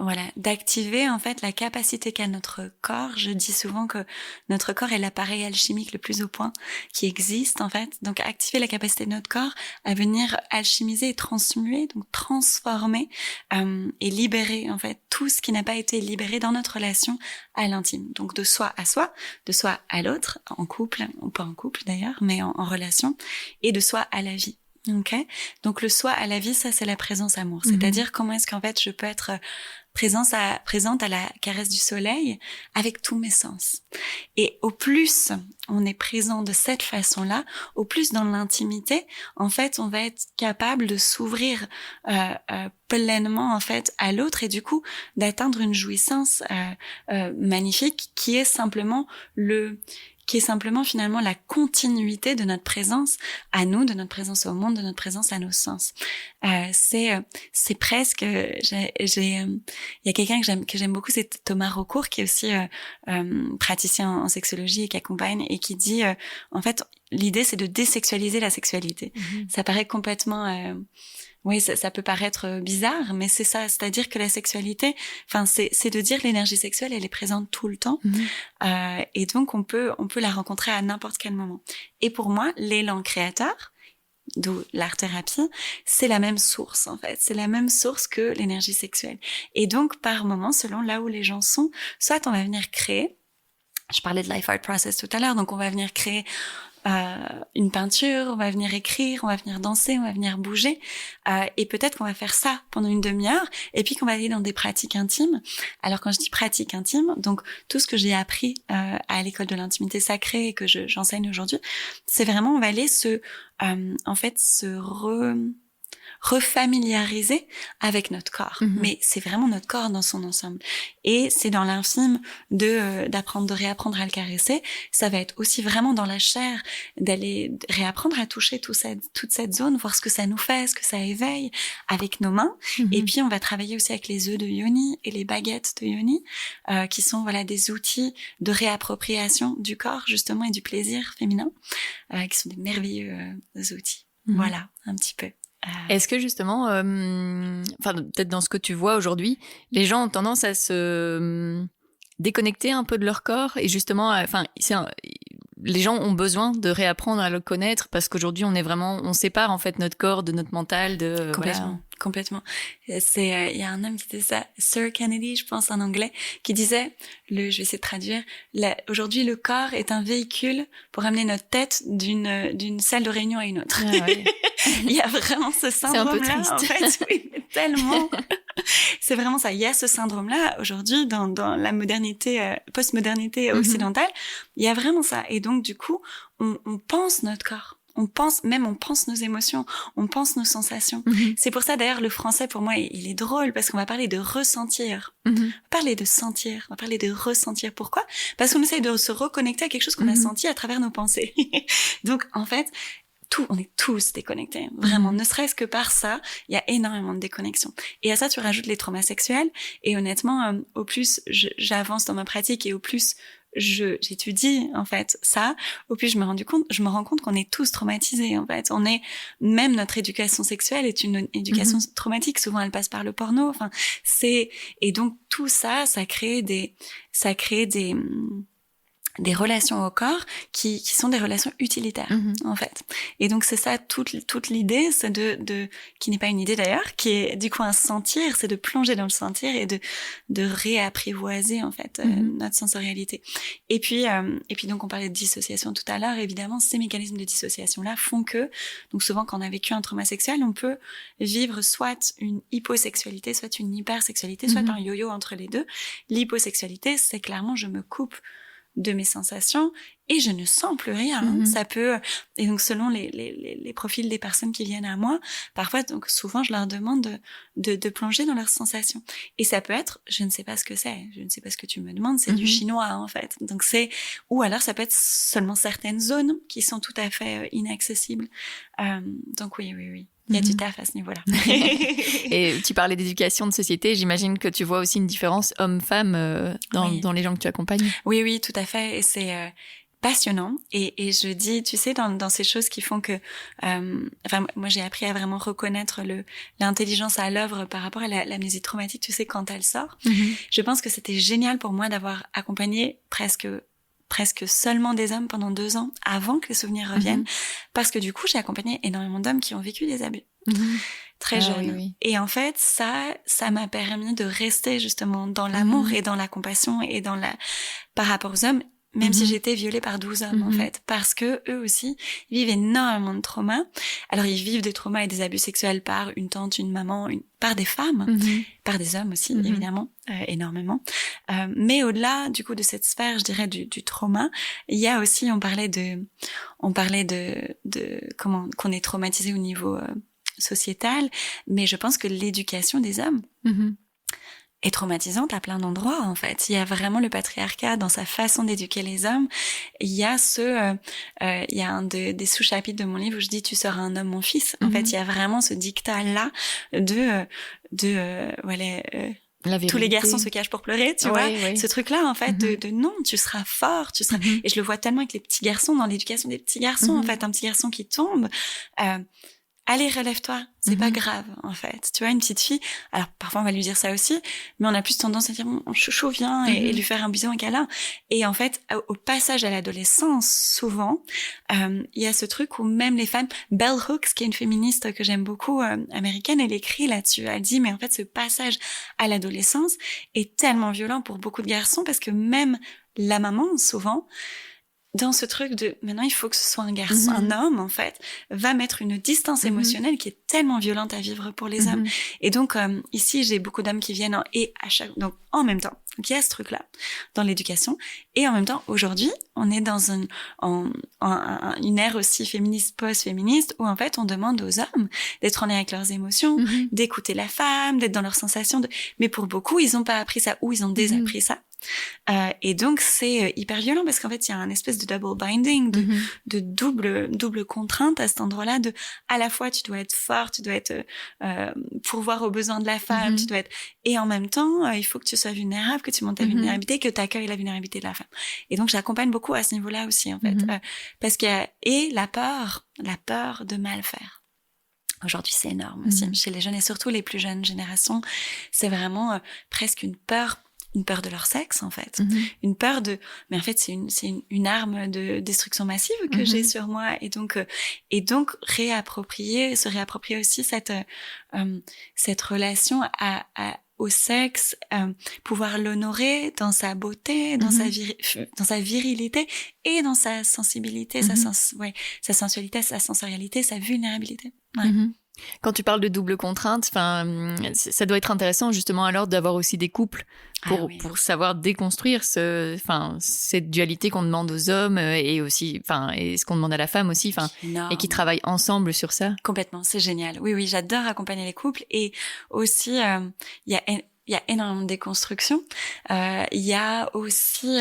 Voilà, d'activer en fait la capacité qu'a notre corps. Je dis souvent que notre corps est l'appareil alchimique le plus au point qui existe en fait. Donc activer la capacité de notre corps à venir alchimiser et transmuer, donc transformer et libérer en fait tout ce qui n'a pas été libéré dans notre relation à l'intime. Donc de soi à soi, de soi à l'autre, en couple, ou pas en couple d'ailleurs, mais en relation, et de soi à la vie. Ok, donc le soi à la vie, ça c'est la présence amour. C'est-à-dire comment est-ce qu'en fait je peux être présente à la caresse du soleil avec tous mes sens. Et au plus on est présent de cette façon-là, au plus dans l'intimité, en fait, on va être capable de s'ouvrir pleinement en fait à l'autre et du coup d'atteindre une jouissance magnifique qui est simplement finalement la continuité de notre présence à nous, de notre présence au monde, de notre présence à nos sens. C'est presque, il y a quelqu'un que j'aime beaucoup, c'est Thomas Rocourt, qui est aussi praticien en sexologie et qui accompagne et qui dit, en fait, l'idée c'est de désexualiser la sexualité. Ça paraît complètement oui, ça peut paraître bizarre, mais c'est ça, c'est-à-dire que la sexualité, enfin, c'est de dire l'énergie sexuelle, elle est présente tout le temps, et donc on peut la rencontrer à n'importe quel moment. Et pour moi, l'élan créateur, d'où l'art-thérapie, c'est la même source en fait, c'est la même source que l'énergie sexuelle. Et donc par moment, selon là où les gens sont, soit on va venir créer. Je parlais de life art process tout à l'heure, donc on va venir créer une peinture, on va venir écrire, on va venir danser, on va venir bouger, et peut-être qu'on va faire ça pendant une demi-heure, et puis qu'on va aller dans des pratiques intimes. Alors quand je dis pratiques intimes, donc tout ce que j'ai appris à l'école de l'intimité sacrée et que j'enseigne aujourd'hui, c'est vraiment on va aller refamiliariser avec notre corps. Mais c'est vraiment notre corps dans son ensemble. Et c'est dans l'infime d'apprendre, de réapprendre à le caresser. Ça va être aussi vraiment dans la chair d'aller réapprendre à toucher toute cette zone, voir ce que ça nous fait, ce que ça éveille avec nos mains. Et puis on va travailler aussi avec les œufs de yoni et les baguettes de yoni, qui sont des outils de réappropriation du corps justement et du plaisir féminin, qui sont des merveilleux outils. Voilà, un petit peu. Est-ce que justement, peut-être dans ce que tu vois aujourd'hui, les gens ont tendance à se déconnecter un peu de leur corps et justement, les gens ont besoin de réapprendre à le connaître parce qu'aujourd'hui on sépare en fait notre corps de notre mental, de complètement. C'est il y a un homme qui disait ça, Sir Kennedy, je pense en anglais, qui disait je vais essayer de traduire, aujourd'hui le corps est un véhicule pour amener notre tête d'une salle de réunion à une autre. Ah, ouais. Il y a vraiment ce syndrome-là, en fait, oui, tellement. C'est vraiment ça. Il y a ce syndrome-là aujourd'hui dans la modernité, post-modernité occidentale. Il y a vraiment ça. Et donc, du coup, on pense notre corps. On pense nos émotions, on pense nos sensations. C'est pour ça, d'ailleurs, le français, pour moi, il est drôle parce qu'on va parler de ressentir. On va parler de sentir, on va parler de ressentir. Pourquoi? Parce qu'on essaye de se reconnecter à quelque chose qu'on a senti à travers nos pensées. Donc, en fait, on est tous déconnectés, vraiment. Ne serait-ce que par ça, il y a énormément de déconnexion. Et à ça, tu rajoutes les traumas sexuels. Et honnêtement, au plus j'avance dans ma pratique et au plus j'étudie en fait ça, au plus je me rends compte qu'on est tous traumatisés en fait. Même notre éducation sexuelle est une éducation traumatique. Souvent, elle passe par le porno. Enfin, et donc tout ça, ça crée des relations au corps qui sont des relations utilitaires en fait. Et donc c'est ça toute l'idée, c'est qui n'est pas une idée d'ailleurs, qui est du coup un sentir, c'est de plonger dans le sentir et de réapprivoiser en fait notre sensorialité. Et puis donc on parlait de dissociation tout à l'heure. Évidemment, ces mécanismes de dissociation là font que donc souvent quand on a vécu un trauma sexuel, on peut vivre soit une hyposexualité, soit une hypersexualité, soit un yo-yo entre les deux. L'hyposexualité, c'est clairement je me coupe de mes sensations et je ne sens plus rien. Ça peut, et donc selon les profils des personnes qui viennent à moi, parfois, donc souvent je leur demande de plonger dans leurs sensations. Et ça peut être, je ne sais pas ce que c'est, je ne sais pas ce que tu me demandes, c'est du chinois en fait. Donc ou alors ça peut être seulement certaines zones qui sont tout à fait inaccessibles. Donc oui. Il y a du taf à ce niveau-là. Et tu parlais d'éducation de société. J'imagine que tu vois aussi une différence homme-femme dans les gens que tu accompagnes. Oui, tout à fait. Et c'est passionnant. Et je dis, tu sais, dans ces choses qui font que... moi, j'ai appris à vraiment reconnaître l'intelligence à l'œuvre par rapport à l'amnésie traumatique, tu sais, quand elle sort. Je pense que c'était génial pour moi d'avoir accompagné presque seulement des hommes pendant 2 ans avant que les souvenirs reviennent, parce que du coup j'ai accompagné énormément d'hommes qui ont vécu des abus très jeunes. Oui. Et en fait ça m'a permis de rester justement dans l'amour et dans la compassion et par rapport aux hommes même si j'étais violée par 12 hommes, en fait. Parce que eux aussi, ils vivent énormément de traumas. Alors, ils vivent des traumas et des abus sexuels par une tante, une maman, par des femmes, par des hommes aussi, évidemment, énormément. Mais au-delà, du coup, de cette sphère, je dirais, du trauma, il y a aussi, on parlait de comment, qu'on est traumatisé au niveau sociétal, mais je pense que l'éducation des hommes, est traumatisante à plein d'endroits, en fait. Il y a vraiment le patriarcat dans sa façon d'éduquer les hommes. Il y a il y a un des sous-chapitres de mon livre où je dis « Tu seras un homme, mon fils ». En fait, il y a vraiment ce dictat-là voilà, tous les garçons se cachent pour pleurer, tu vois. Ce truc-là, en fait, de non, tu seras fort, tu seras... Et je le vois tellement avec les petits garçons, dans l'éducation des petits garçons, en fait. Un petit garçon qui tombe... Allez, relève-toi, c'est pas grave, en fait. Tu vois, une petite fille, alors parfois on va lui dire ça aussi, mais on a plus tendance à dire « chouchou, viens » et lui faire un bisou, un câlin. Et en fait, au passage à l'adolescence, souvent, il y a ce truc où même les femmes... Bell Hooks, qui est une féministe que j'aime beaucoup, américaine, elle écrit là-dessus. Elle dit « Mais en fait, ce passage à l'adolescence est tellement violent pour beaucoup de garçons parce que même la maman, souvent... » dans ce truc de maintenant il faut que ce soit un garçon, un homme en fait, va mettre une distance émotionnelle qui est tellement violente à vivre pour les hommes. Et donc ici j'ai beaucoup d'hommes qui viennent donc en même temps. Donc il y a ce truc là dans l'éducation et en même temps aujourd'hui on est dans une ère aussi féministe post-féministe où en fait on demande aux hommes d'être en lien avec leurs émotions, d'écouter la femme, d'être dans leurs sensations. Mais pour beaucoup ils ont pas appris ça ou ils ont désappris ça. Et donc c'est hyper violent parce qu'en fait il y a un espèce de double binding, de double contrainte à cet endroit-là de à la fois tu dois être fort, tu dois être pourvoir aux besoins de la femme, tu dois être et en même temps il faut que tu sois vulnérable, que tu montes ta vulnérabilité, que tu accueilles la vulnérabilité de la femme. Et donc j'accompagne beaucoup à ce niveau-là aussi en fait parce qu'il y a la peur de mal faire. Aujourd'hui, c'est énorme aussi chez les jeunes et surtout les plus jeunes générations, c'est vraiment presque une peur de leur sexe en fait, une peur mais en fait c'est une arme de destruction massive que j'ai sur moi et donc se réapproprier aussi cette relation au sexe, pouvoir l'honorer dans sa beauté, dans sa virilité et dans sa sensibilité, sa sensualité, sa sensorialité, sa vulnérabilité. Ouais. Quand tu parles de double contrainte, ça doit être intéressant justement alors d'avoir aussi des couples pour savoir déconstruire cette dualité qu'on demande aux hommes et aussi et ce qu'on demande à la femme aussi et qui travaillent ensemble sur ça. Complètement, c'est génial. Oui, j'adore accompagner les couples et aussi il y a énormément de déconstruction. Il y a aussi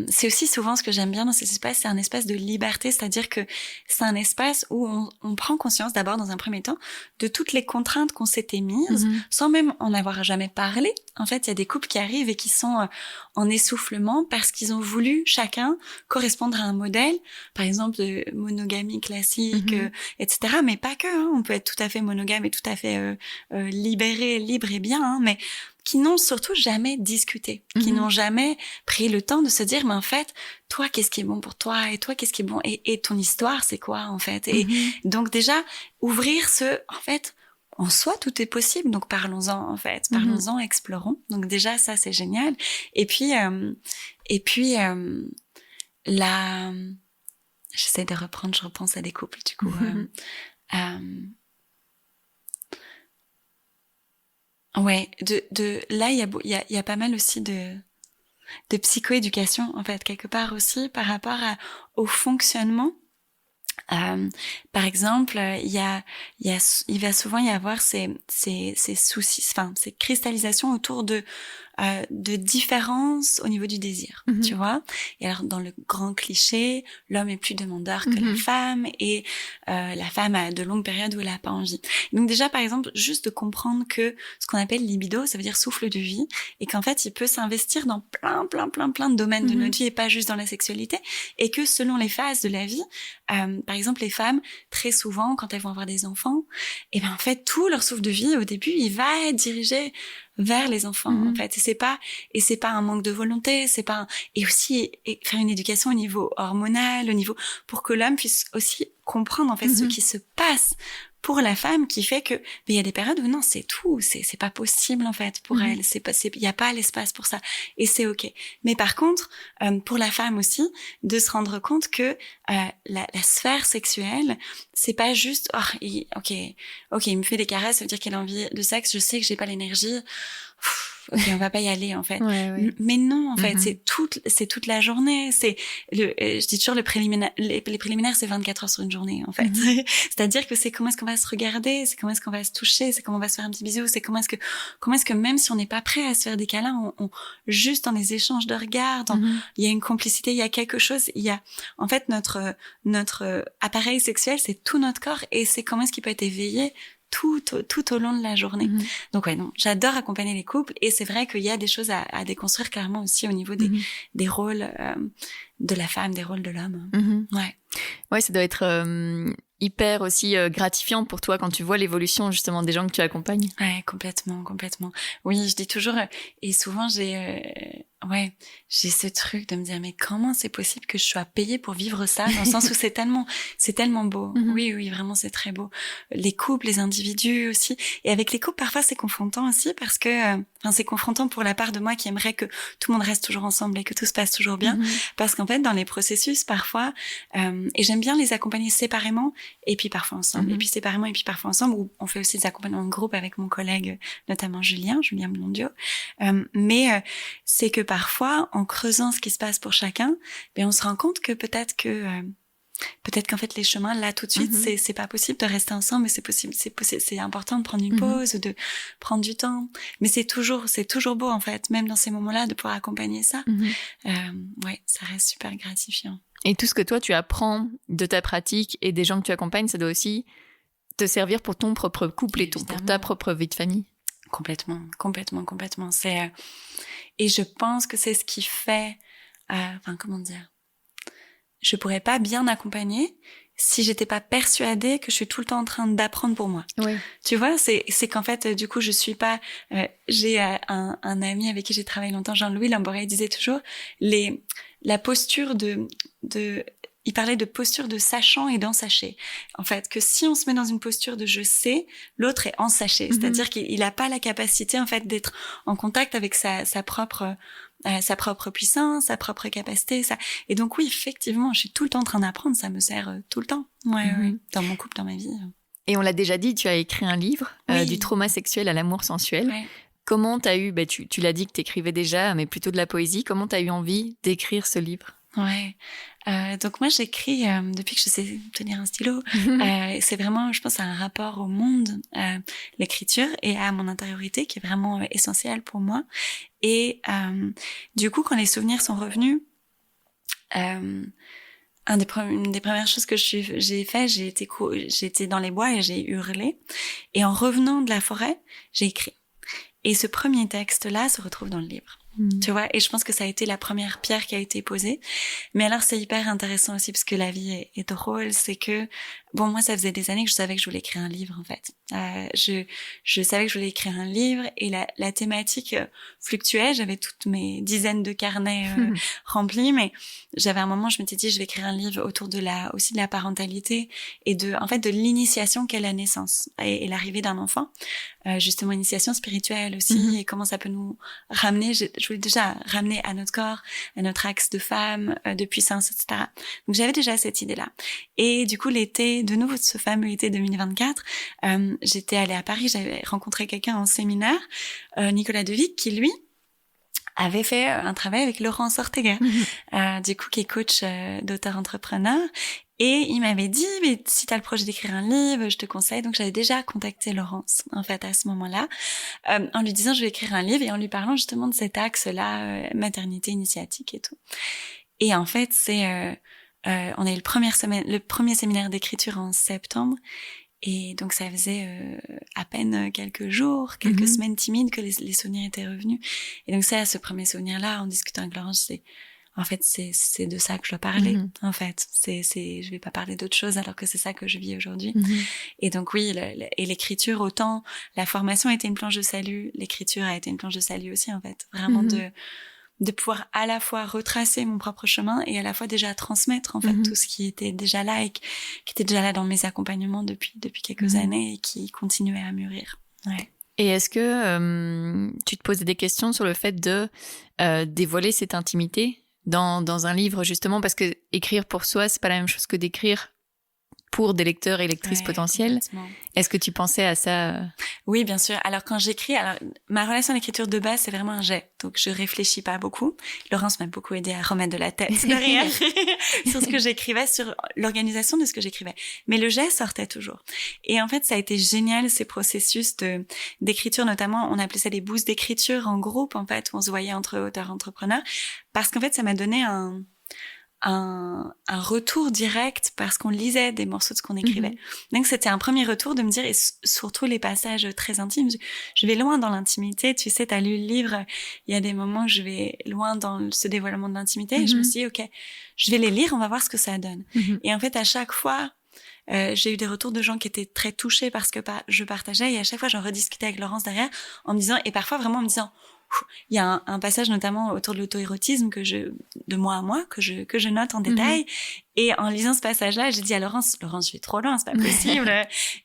c'est aussi souvent ce que j'aime bien dans cet espace, c'est un espace de liberté, c'est-à-dire que c'est un espace où on prend conscience d'abord dans un premier temps de toutes les contraintes qu'on s'était mises sans même en avoir jamais parlé. En fait, il y a des couples qui arrivent et qui sont en essoufflement parce qu'ils ont voulu chacun correspondre à un modèle, par exemple de monogamie classique, etc. Mais pas que, on peut être tout à fait monogame et tout à fait libre et bien, mais qui n'ont surtout jamais discuté, qui n'ont jamais pris le temps de se dire, mais en fait, toi, qu'est-ce qui est bon pour toi, et toi, qu'est-ce qui est bon, et ton histoire, c'est quoi, en fait, et donc déjà, ouvrir en fait, en soi, tout est possible, donc parlons-en, en fait, parlons-en, explorons, donc déjà, ça, c'est génial, et puis j'essaie de reprendre, je repense à des couples, du coup, ouais, là il y a pas mal aussi de psychoéducation en fait quelque part aussi par rapport au fonctionnement. Par exemple, il va souvent y avoir ces soucis, ces cristallisations autour de différences au niveau du désir, tu vois. Et alors dans le grand cliché, l'homme est plus demandeur que la femme et la femme a de longues périodes où elle a pas envie. Donc déjà par exemple, juste de comprendre que ce qu'on appelle libido, ça veut dire souffle de vie et qu'en fait, il peut s'investir dans plein de domaines de notre vie et pas juste dans la sexualité et que selon les phases de la vie, par exemple les femmes très souvent quand elles vont avoir des enfants, et ben en fait tout leur souffle de vie au début, il va être dirigé vers les enfants en fait et c'est pas un manque de volonté, et aussi faire une éducation au niveau hormonal, au niveau pour que l'homme puisse aussi comprendre en fait ce qui se passe pour la femme qui fait que il y a des périodes où non, c'est tout, c'est pas possible en fait pour elle, il y a pas l'espace pour ça et c'est OK. Mais par contre, pour la femme aussi, de se rendre compte que la sphère sexuelle, c'est pas juste OK, il me fait des caresses, ça veut dire qu'il a envie de sexe, je sais que j'ai pas l'énergie. OK, on va pas y aller en fait. Ouais. Mais non, en fait, c'est toute la journée. C'est je dis toujours les préliminaires, c'est 24 heures sur une journée en fait. C'est-à-dire que c'est comment est-ce qu'on va se regarder, c'est comment est-ce qu'on va se toucher, c'est comment on va se faire un petit bisou, c'est comment est-ce que même si on n'est pas prêt à se faire des câlins, on juste dans les échanges de regards, il y a une complicité, il y a quelque chose, il y a en fait notre appareil sexuel, c'est tout notre corps et c'est comment est-ce qu'il peut être éveillé tout au long de la journée. Donc non, j'adore accompagner les couples et c'est vrai qu'il y a des choses à déconstruire clairement aussi au niveau des rôles de la femme, des rôles de l'homme. Ouais, ça doit être hyper aussi gratifiant pour toi quand tu vois l'évolution justement des gens que tu accompagnes. Ouais, complètement. Oui, je dis toujours et souvent j'ai ce truc de me dire mais comment c'est possible que je sois payée pour vivre ça dans le sens où c'est tellement beau. Oui, vraiment c'est très beau. Les couples, les individus aussi et avec les couples parfois c'est confrontant aussi parce que c'est confrontant pour la part de moi qui aimerait que tout le monde reste toujours ensemble et que tout se passe toujours bien parce qu'en fait dans les processus parfois et j'aime bien les accompagner séparément et puis parfois ensemble et puis séparément et puis parfois ensemble où on fait aussi des accompagnements de groupe avec mon collègue notamment Julien Blondiot mais c'est que parfois en creusant ce qui se passe pour chacun on se rend compte que peut-être qu'en fait les chemins là tout de suite c'est pas possible de rester ensemble mais c'est important de prendre une pause ou de prendre du temps mais c'est toujours beau en fait même dans ces moments-là de pouvoir accompagner ça ça reste super gratifiant. Et tout ce que toi tu apprends de ta pratique et des gens que tu accompagnes, ça doit aussi te servir pour ton propre couple et pour ta propre vie de famille. Complètement. C'est et je pense que c'est ce qui fait comment dire, je pourrais pas bien accompagner si j'étais pas persuadée que je suis tout le temps en train d'apprendre pour moi. Tu vois, c'est qu'en fait du coup je suis pas j'ai un ami avec qui j'ai travaillé longtemps, Jean-Louis Lamboré, disait toujours la posture il parlait de posture de sachant et d'ensaché. En fait, que si on se met dans une posture de je sais, l'autre est ensaché. C'est-à-dire qu'il a pas la capacité, en fait, d'être en contact avec sa propre puissance, sa propre capacité, ça. Et donc oui, effectivement, je suis tout le temps en train d'apprendre, ça me sert tout le temps. Dans mon couple, dans ma vie. Et on l'a déjà dit, tu as écrit un livre, du trauma sexuel à l'amour sensuel. Comment t'as eu, tu l'as dit que t'écrivais déjà, mais plutôt de la poésie, comment t'as eu envie d'écrire ce livre? Donc moi j'écris depuis que je sais tenir un stylo. C'est vraiment, je pense, un rapport au monde, l'écriture et à mon intériorité qui est vraiment essentielle pour moi. Et du coup, quand les souvenirs sont revenus, une des premières choses que j'ai fait, j'étais dans les bois et j'ai hurlé. Et en revenant de la forêt, j'ai écrit. Et ce premier texte-là se retrouve dans le livre. Tu vois, et je pense que ça a été la première pierre qui a été posée. Mais alors c'est hyper intéressant aussi parce que la vie est drôle, c'est que moi ça faisait des années que je savais que je voulais écrire un livre en fait. Je savais que je voulais écrire un livre et la thématique fluctuait. J'avais toutes mes dizaines de carnets remplis, mais j'avais un moment je m'étais dit je vais écrire un livre autour de la parentalité et de l'initiation qu'est la naissance et l'arrivée d'un enfant. Justement initiation spirituelle aussi et comment ça peut nous ramener. Je voulais déjà ramener à notre corps, à notre axe de femme, de puissance, etc. Donc j'avais déjà cette idée-là. Et du coup l'été, de nouveau ce fameux été 2024, j'étais allée à Paris, j'avais rencontré quelqu'un en séminaire, Nicolas Devic, qui lui avait fait un travail avec Laurence Ortega, du coup qui est coach d'auteur-entrepreneur. Et il m'avait dit, mais si t'as le projet d'écrire un livre, je te conseille. Donc j'avais déjà contacté Laurence, en fait, à ce moment-là, en lui disant je vais écrire un livre et en lui parlant justement de cet axe-là, maternité initiatique et tout. Et en fait, on a eu le premier séminaire d'écriture en septembre. Et donc ça faisait à peine quelques jours, quelques semaines timides que les souvenirs étaient revenus. Et donc ça, ce premier souvenir-là, en discutant avec Laurence, c'est de ça que je dois parler. En fait, je vais pas parler d'autre chose alors que c'est ça que je vis aujourd'hui. Et donc oui, et l'écriture, autant la formation a été une planche de salut, l'écriture a été une planche de salut aussi en fait. Vraiment de pouvoir à la fois retracer mon propre chemin et à la fois déjà transmettre en fait tout ce qui était déjà là et qui était déjà là dans mes accompagnements depuis quelques années et qui continuait à mûrir. Ouais. Et est-ce que tu te posais des questions sur le fait de dévoiler cette intimité dans un livre, justement, parce que écrire pour soi, c'est pas la même chose que d'écrire pour des lecteurs et lectrices potentiels. Est-ce que tu pensais à ça? Oui, bien sûr. Alors, quand j'écris, ma relation à l'écriture de base, c'est vraiment un jet. Donc, je réfléchis pas beaucoup. Laurence m'a beaucoup aidé à remettre de la tête derrière sur ce que j'écrivais, sur l'organisation de ce que j'écrivais. Mais le jet sortait toujours. Et en fait, ça a été génial, ces processus d'écriture, notamment, on appelait ça des boosts d'écriture en groupe, en fait, où on se voyait entre auteurs entrepreneurs. Parce qu'en fait, ça m'a donné un retour direct parce qu'on lisait des morceaux de ce qu'on écrivait. Donc c'était un premier retour de me dire, et surtout les passages très intimes, je vais loin dans l'intimité, tu sais, t'as lu le livre, il y a des moments où je vais loin dans ce dévoilement de l'intimité et je me suis dit, ok, je vais les lire, on va voir ce que ça donne. Et en fait, à chaque fois, j'ai eu des retours de gens qui étaient très touchés parce que je partageais et à chaque fois, j'en rediscutais avec Laurence derrière en me disant, et parfois vraiment en me disant, il y a un passage notamment autour de l'auto-érotisme de moi à moi, que je note en détail. Et en lisant ce passage-là, j'ai dit à Laurence, je vais trop loin, c'est pas possible.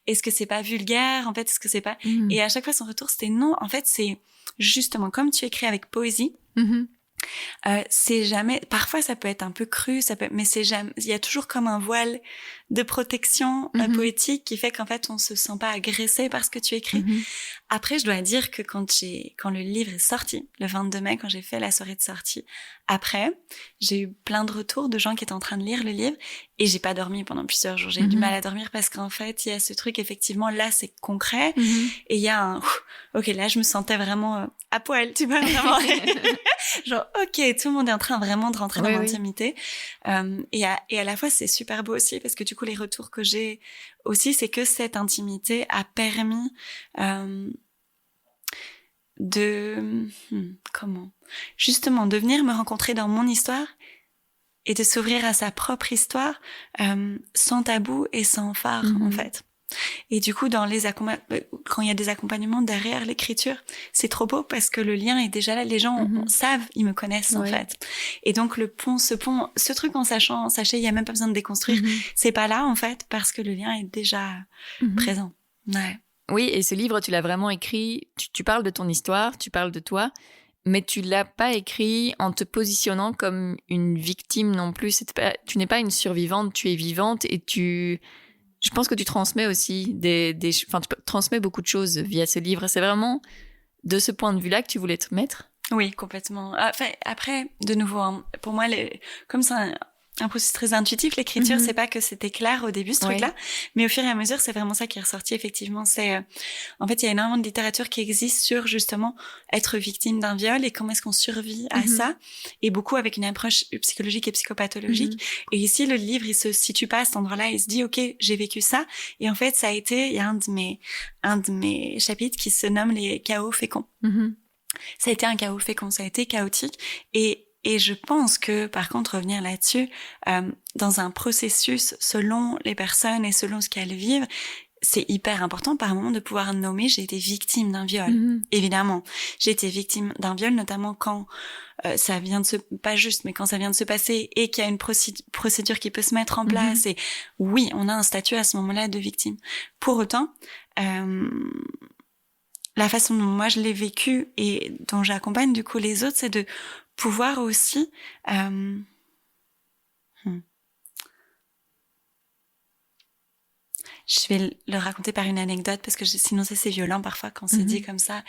Est-ce que c'est pas vulgaire? En fait, est-ce que c'est pas... Et à chaque fois, son retour, c'était non. En fait, c'est justement comme tu écris avec poésie. C'est jamais, parfois ça peut être un peu cru, mais c'est jamais, il y a toujours comme un voile de protection poétique qui fait qu'en fait on se sent pas agressé par ce que tu écris. Après, je dois dire que quand le livre est sorti, le 22 mai, quand j'ai fait la soirée de sortie, après, j'ai eu plein de retours de gens qui étaient en train de lire le livre et j'ai pas dormi pendant plusieurs jours. J'ai eu du mal à dormir parce qu'en fait, il y a ce truc, effectivement, là, c'est concret et il y a ok, là, je me sentais vraiment à poil, tu vois, vraiment. Genre, ok, tout le monde est en train vraiment de rentrer dans l'intimité. Et à la fois, c'est super beau aussi parce que du coup, les retours que j'ai aussi, c'est que cette intimité a permis justement, de venir me rencontrer dans mon histoire et de s'ouvrir à sa propre histoire sans tabou et sans phare, en fait. Et du coup, quand il y a des accompagnements derrière l'écriture, c'est trop beau parce que le lien est déjà là. Les gens savent, ils me connaissent en fait. Et donc ce truc en sachez, il y a même pas besoin de déconstruire. C'est pas là en fait parce que le lien est déjà présent. Ouais. Oui, et ce livre, tu l'as vraiment écrit. Tu parles de ton histoire, tu parles de toi, mais tu l'as pas écrit en te positionnant comme une victime non plus. Tu n'es pas une survivante, tu es vivante et je pense que tu transmets aussi tu transmets beaucoup de choses via ce livre. C'est vraiment de ce point de vue-là que tu voulais te mettre? Oui, complètement. Enfin, après, de nouveau, pour moi, comme c'est un processus très intuitif, l'écriture, c'est pas que c'était clair au début, ce truc-là, mais au fur et à mesure, c'est vraiment ça qui est ressorti, effectivement. En fait, il y a énormément de littérature qui existe sur, justement, être victime d'un viol et comment est-ce qu'on survit à ça, et beaucoup avec une approche psychologique et psychopathologique. Et ici, le livre, il se situe pas à cet endroit-là, il se dit, ok, j'ai vécu ça, et en fait, il y a un de mes chapitres qui se nomme les chaos féconds. Ça a été un chaos fécond, ça a été chaotique, et je pense que, par contre, revenir là-dessus, dans un processus selon les personnes et selon ce qu'elles vivent, c'est hyper important par moment de pouvoir nommer j'ai été victime d'un viol. Évidemment, j'ai été victime d'un viol, notamment quand ça vient de pas juste, mais quand ça vient de se passer et qu'il y a une procédure qui peut se mettre en place. Et oui, on a un statut à ce moment-là de victime. Pour autant, la façon dont moi je l'ai vécu et dont j'accompagne du coup les autres, c'est de pouvoir aussi je vais le raconter par une anecdote parce que sinon c'est violent parfois quand c'est dit comme ça.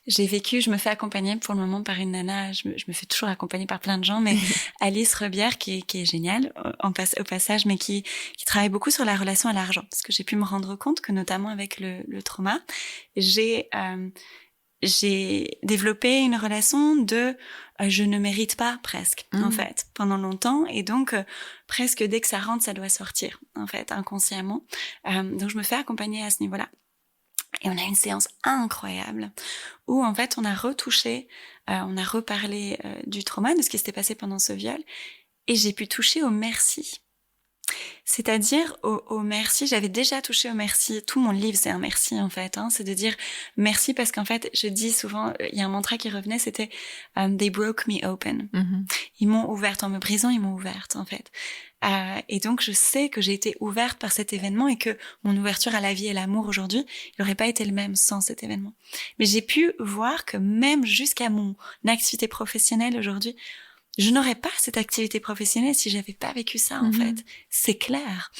Je me fais accompagner pour le moment par une nana, je me fais toujours accompagner par plein de gens, mais Alice Rebière qui est géniale au passage, mais qui travaille beaucoup sur la relation à l'argent, parce que j'ai pu me rendre compte que notamment avec le trauma, j'ai développé une relation de je ne mérite pas presque en fait pendant longtemps, et donc presque dès que ça rentre ça doit sortir en fait inconsciemment, donc je me fais accompagner à ce niveau-là. Et on a une séance incroyable où en fait on a retouché, on a reparlé du trauma, de ce qui s'était passé pendant ce viol, et j'ai pu toucher au merci. C'est-à-dire au merci, j'avais déjà touché au merci. Tout mon livre, c'est un merci en fait. C'est de dire merci parce qu'en fait, je dis souvent, il y a un mantra qui revenait, c'était they broke me open. Ils m'ont ouverte en me brisant, ils m'ont ouverte en fait. Et donc je sais que j'ai été ouverte par cet événement et que mon ouverture à la vie et l'amour aujourd'hui, il n'aurait pas été le même sans cet événement. Mais j'ai pu voir que même jusqu'à mon activité professionnelle aujourd'hui, je n'aurais pas cette activité professionnelle si j'avais pas vécu ça, en fait. C'est clair.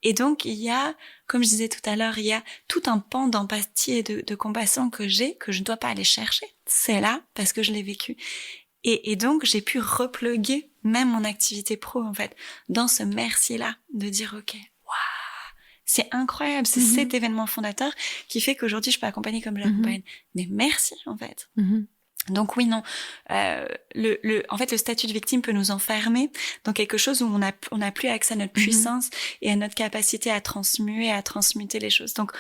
Et donc, il y a, comme je disais tout à l'heure, il y a tout un pan d'empathie et de compassion que j'ai, que je ne dois pas aller chercher. C'est là parce que je l'ai vécu. Et donc, j'ai pu repluguer même mon activité pro, en fait, dans ce merci-là, de dire, OK, waouh, c'est incroyable, c'est cet événement fondateur qui fait qu'aujourd'hui, je peux accompagner comme je l'accompagne. Mais merci, en fait. Donc oui, non. En fait, le statut de victime peut nous enfermer dans quelque chose où on n'a plus accès à notre puissance et à notre capacité à transmuer, à transmuter les choses. Donc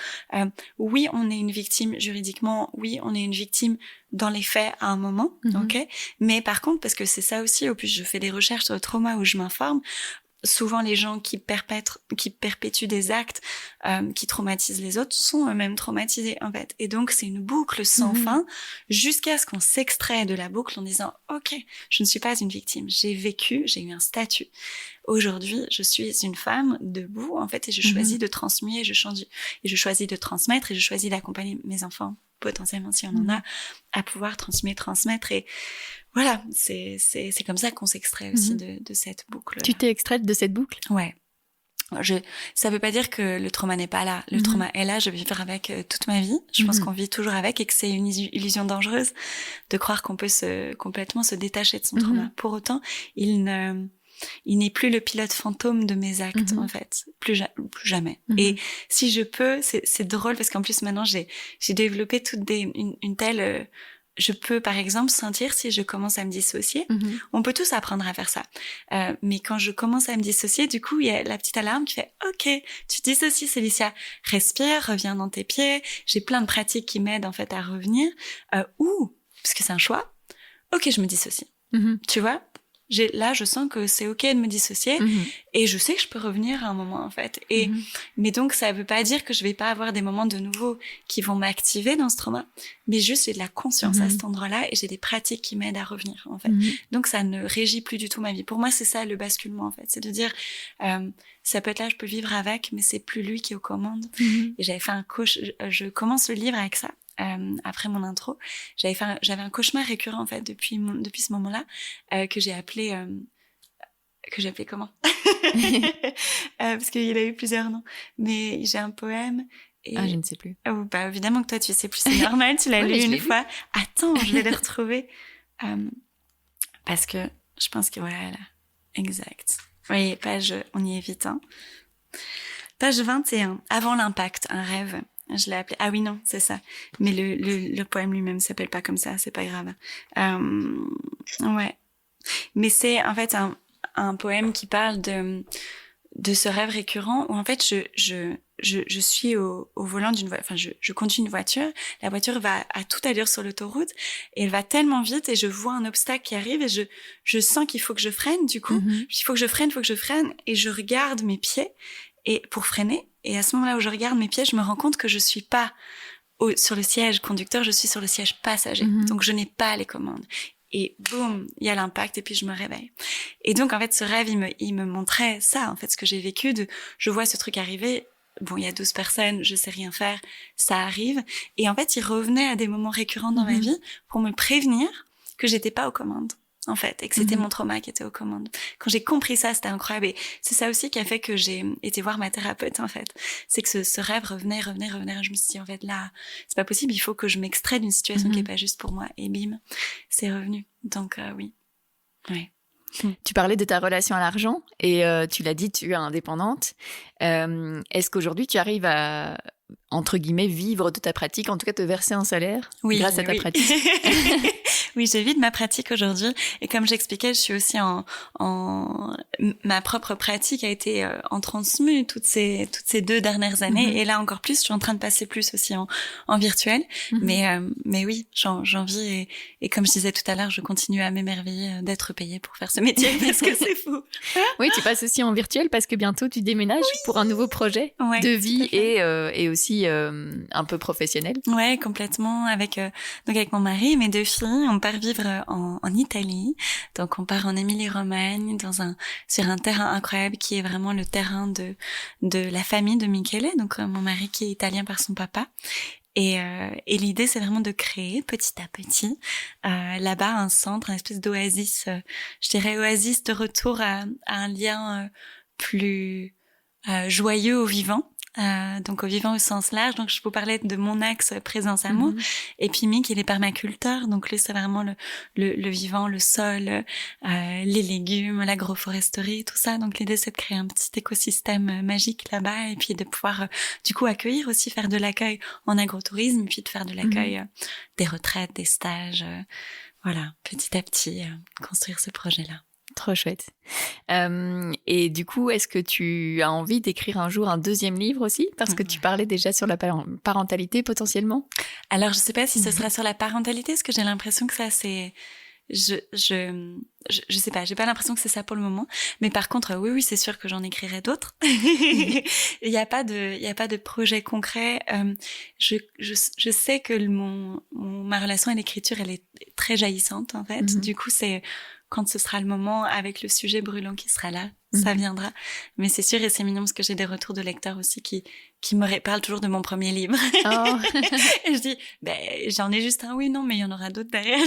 oui, on est une victime juridiquement. Oui, on est une victime dans les faits à un moment. Ok. Mais par contre, parce que c'est ça aussi, au plus je fais des recherches sur le trauma où je m'informe. Souvent, les gens qui perpétuent des actes qui traumatisent les autres sont eux-mêmes traumatisés, en fait. Et donc, c'est une boucle sans fin jusqu'à ce qu'on s'extrait de la boucle en disant « Ok, je ne suis pas une victime. J'ai vécu, j'ai eu un statut. Aujourd'hui, je suis une femme debout, en fait, et je choisis de transmuer, et je choisis de transmettre, et je choisis d'accompagner mes enfants, potentiellement, si on en a, à pouvoir transmettre. Et voilà, c'est comme ça qu'on s'extrait aussi de cette boucle. Tu t'es extraite de cette boucle ? Ouais. Ça veut pas dire que le trauma n'est pas là. Le trauma est là, je vais vivre avec toute ma vie. Je pense qu'on vit toujours avec et que c'est une illusion dangereuse de croire qu'on peut complètement se détacher de son trauma. Pour autant, il n'est plus le pilote fantôme de mes actes, en fait. Plus jamais. Et si je peux, c'est drôle parce qu'en plus maintenant j'ai développé une telle... je peux, par exemple, sentir si je commence à me dissocier. On peut tous apprendre à faire ça. Mais quand je commence à me dissocier, du coup, il y a la petite alarme qui fait « Ok, tu te dissocies, Célicia. Respire, reviens dans tes pieds. » J'ai plein de pratiques qui m'aident, en fait, à revenir. Ou, parce que c'est un choix, ok, je me dissocie. Tu vois ? Là, je sens que c'est ok de me dissocier et je sais que je peux revenir à un moment, en fait. Mais donc, ça veut pas dire que je vais pas avoir des moments de nouveau qui vont m'activer dans ce trauma, mais juste j'ai de la conscience à cet endroit-là et j'ai des pratiques qui m'aident à revenir, en fait. Donc, ça ne régit plus du tout ma vie. Pour moi, c'est ça le basculement, en fait. C'est de dire, ça peut être là, je peux vivre avec, mais c'est plus lui qui est aux commandes. Et j'avais fait je commence le livre avec ça. Après mon intro, j'avais un cauchemar récurrent en fait depuis ce moment-là que j'ai appelé comment parce qu'il a eu plusieurs noms, mais j'ai un poème. Je ne sais plus. Bah évidemment que toi tu sais plus, c'est normal, tu l'as lu une fois. Attends, je vais le retrouver parce que je pense que voilà, exact. Oui, on y est vite. Page 21. Avant l'impact, un rêve. Je l'ai appelé. Ah oui, non, c'est ça. Mais le poème lui-même s'appelle pas comme ça, c'est pas grave. Ouais. Mais c'est en fait un poème qui parle de ce rêve récurrent où en fait je suis au volant d'une voiture, enfin je conduis une voiture, la voiture va à toute allure sur l'autoroute et elle va tellement vite et je vois un obstacle qui arrive et je sens qu'il faut que je freine du coup, il faut que je freine et je regarde mes pieds et pour freiner. Et à ce moment-là où je regarde mes pieds, je me rends compte que je suis pas sur le siège conducteur, je suis sur le siège passager. Donc je n'ai pas les commandes. Et boum, il y a l'impact et puis je me réveille. Et donc en fait ce rêve, il me montrait ça, en fait ce que j'ai vécu. Je vois ce truc arriver. Bon, il y a 12 personnes, je sais rien faire, ça arrive. Et en fait il revenait à des moments récurrents dans ma vie pour me prévenir que j'étais pas aux commandes. En fait, et que c'était mon trauma qui était aux commandes. Quand j'ai compris ça, c'était incroyable. Et c'est ça aussi qui a fait que j'ai été voir ma thérapeute, en fait. C'est que ce rêve revenait. Et je me suis dit, en fait, là, c'est pas possible. Il faut que je m'extrais d'une situation qui est pas juste pour moi. Et bim, c'est revenu. Donc, oui. Ouais. Tu parlais de ta relation à l'argent et tu l'as dit, tu es indépendante. Est-ce qu'aujourd'hui, tu arrives à, entre guillemets, vivre de ta pratique, en tout cas te verser un salaire grâce à ta pratique? Oui, je vis de ma pratique aujourd'hui. Et comme j'expliquais, je suis aussi ma propre pratique a été en transmue toutes ces 2 dernières années. Et là encore plus, je suis en train de passer plus aussi en virtuel. Mais oui, j'en vis. Et comme je disais tout à l'heure, je continue à m'émerveiller d'être payée pour faire ce métier parce que c'est fou. Oui, tu passes aussi en virtuel parce que bientôt tu déménages pour un nouveau projet de vie et aussi un peu professionnel. Ouais, complètement. Donc avec mon mari et mes 2 filles, on part vivre en Italie. Donc on part en Émilie-Romagne sur un terrain incroyable qui est vraiment le terrain de la famille de Michele. Donc mon mari qui est italien par son papa. Et l'idée, c'est vraiment de créer petit à petit là-bas un centre, une espèce d'oasis, je dirais oasis de retour à un lien plus joyeux au vivant. Donc au vivant au sens large. Donc je vous parlais de mon axe présence amour. Et puis Mick, il est permaculteur, donc lui c'est vraiment le vivant, le sol, les légumes, l'agroforesterie, tout ça. Donc l'idée c'est de créer un petit écosystème magique là-bas et puis de pouvoir du coup accueillir aussi, faire de l'accueil en agrotourisme et puis de faire de l'accueil des retraites, des stages, voilà, petit à petit construire ce projet-là. Trop chouette. Et du coup, est-ce que tu as envie d'écrire un jour un 2e livre aussi? Parce que tu parlais déjà sur la parentalité potentiellement. Alors, je sais pas si ce sera sur la parentalité, parce que j'ai l'impression que ça, c'est... Je sais pas, j'ai pas l'impression que c'est ça pour le moment. Mais par contre, oui, c'est sûr que j'en écrirai d'autres. Il y a pas de projet concret. Je sais que ma relation à l'écriture, elle est très jaillissante, en fait. Du coup, c'est... Quand ce sera le moment avec le sujet brûlant qui sera là, ça viendra. Mais c'est sûr et c'est mignon parce que j'ai des retours de lecteurs aussi qui me parlent toujours de mon premier livre. Oh. Et je dis, j'en ai juste un, oui, non, mais il y en aura d'autres derrière.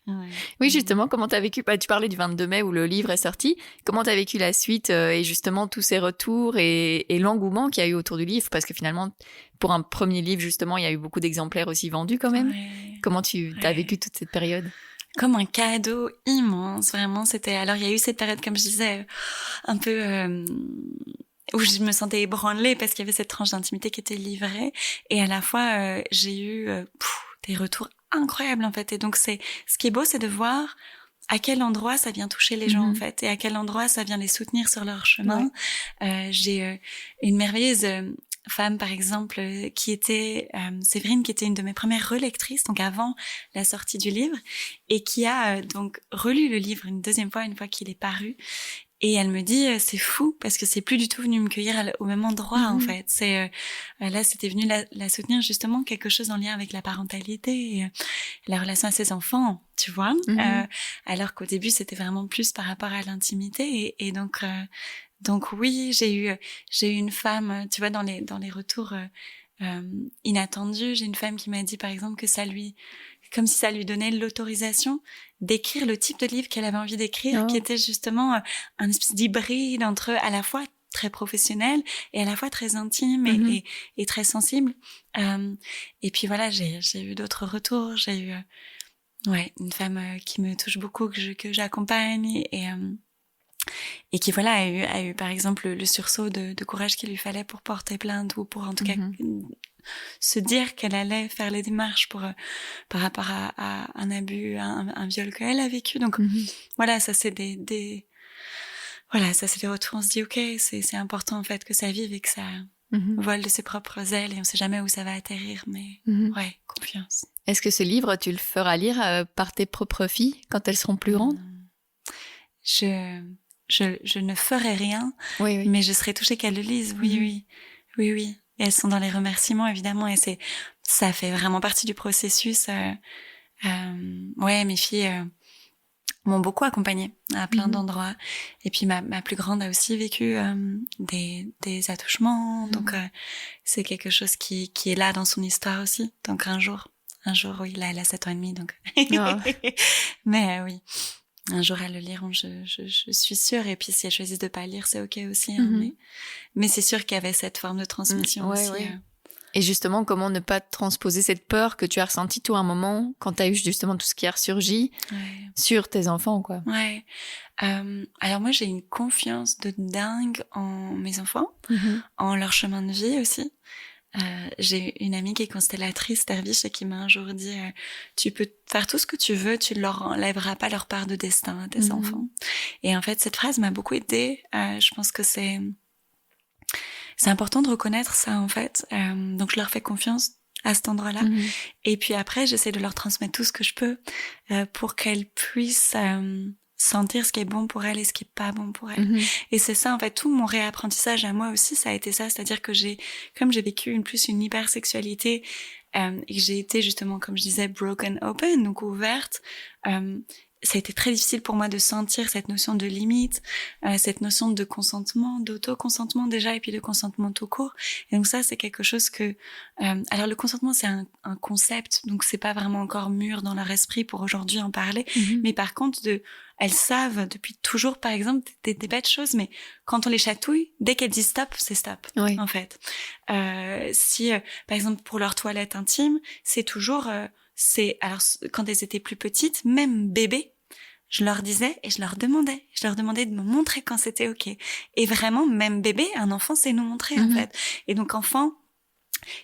Ouais. Oui, justement, comment t'as vécu, tu parlais du 22 mai où le livre est sorti. Comment t'as vécu la suite et justement tous ces retours et l'engouement qu'il y a eu autour du livre? Parce que finalement, pour un premier livre, justement, il y a eu beaucoup d'exemplaires aussi vendus quand même. Ouais. Comment t'as vécu toute cette période? Comme un cadeau immense, vraiment. Alors il y a eu cette période, comme je disais, un peu où je me sentais ébranlée parce qu'il y avait cette tranche d'intimité qui était livrée, et à la fois j'ai eu des retours incroyables en fait. Et donc ce qui est beau, c'est de voir à quel endroit ça vient toucher les gens en fait, et à quel endroit ça vient les soutenir sur leur chemin. Ouais. J'ai une merveilleuse femme, par exemple, qui était Séverine, qui était une de mes premières relectrices, donc avant la sortie du livre, et qui a donc relu le livre une 2e fois, une fois qu'il est paru. Et elle me dit, c'est fou, parce que c'est plus du tout venu me cueillir au même endroit, en fait. Là, c'était venu la soutenir, justement, quelque chose en lien avec la parentalité, et la relation à ses enfants, tu vois. Alors qu'au début, c'était vraiment plus par rapport à l'intimité, et donc oui, j'ai eu une femme, tu vois, dans les retours inattendus, j'ai une femme qui m'a dit, par exemple, que comme si ça lui donnait l'autorisation d'écrire le type de livre qu'elle avait envie d'écrire, qui était justement un espèce d'hybride entre à la fois très professionnel et à la fois très intime et très sensible. Et puis voilà, j'ai eu d'autres retours. J'ai eu une femme qui me touche beaucoup, que j'accompagne et qui voilà a eu par exemple le sursaut de courage qu'il lui fallait pour porter plainte, ou pour en tout cas se dire qu'elle allait faire les démarches par rapport à un abus, un viol qu'elle a vécu. Donc voilà, ça c'est des retours. On se dit ok, c'est important en fait que ça vive et que ça vole de ses propres ailes, et on sait jamais où ça va atterrir, mais ouais, confiance. Est-ce que ce livre, tu le feras lire par tes propres filles quand elles seront plus grandes? Je ne ferai rien, mais je serai touchée qu'elles le lisent. Oui. Et elles sont dans les remerciements, évidemment, et ça fait vraiment partie du processus. Mes filles m'ont beaucoup accompagnée à plein d'endroits. Et puis ma plus grande a aussi vécu des attouchements, donc c'est quelque chose qui est là dans son histoire aussi. Donc un jour, oui, là elle a 7 ans et demi, donc. Mais oui. Un jour, elles le liront, je suis sûre. Et puis, si elles choisissent de pas lire, c'est ok aussi. Mais c'est sûr qu'il y avait cette forme de transmission aussi. Ouais. Et justement, comment ne pas transposer cette peur que tu as ressentie, toi, à un moment, quand tu as eu justement tout ce qui a ressurgi sur tes enfants, quoi. Ouais. Alors moi, j'ai une confiance de dingue en mes enfants, en leur chemin de vie aussi. J'ai une amie qui est constellatrice derviche et qui m'a un jour dit tu peux faire tout ce que tu veux, tu ne leur enlèveras pas leur part de destin à tes enfants. Et en fait, cette phrase m'a beaucoup aidée. Je pense que c'est important de reconnaître ça, en fait. Donc, je leur fais confiance à cet endroit-là. Et puis après, j'essaie de leur transmettre tout ce que je peux pour qu'elles puissent sentir ce qui est bon pour elles et ce qui est pas bon pour elles. Et c'est ça, en fait, tout mon réapprentissage à moi aussi, ça a été ça. C'est-à-dire que comme j'ai vécu une hypersexualité et que j'ai été justement, comme je disais, broken open, donc ouverte, ça a été très difficile pour moi de sentir cette notion de limite, cette notion de consentement, d'auto-consentement déjà, et puis de consentement tout court. Et donc ça, c'est quelque chose que... alors le consentement, c'est un concept, donc c'est pas vraiment encore mûr dans leur esprit pour aujourd'hui en parler. Mais par contre, elles savent depuis toujours, par exemple, des bêtes choses, mais quand on les chatouille, dès qu'elles disent stop, c'est stop, en fait. Si, par exemple, pour leur toilette intime, c'est toujours... alors quand elles étaient plus petites, même bébés, je leur disais et je leur demandais de me montrer quand c'était ok. Et vraiment, même bébé, un enfant, c'est nous montrer en fait. Et donc enfant,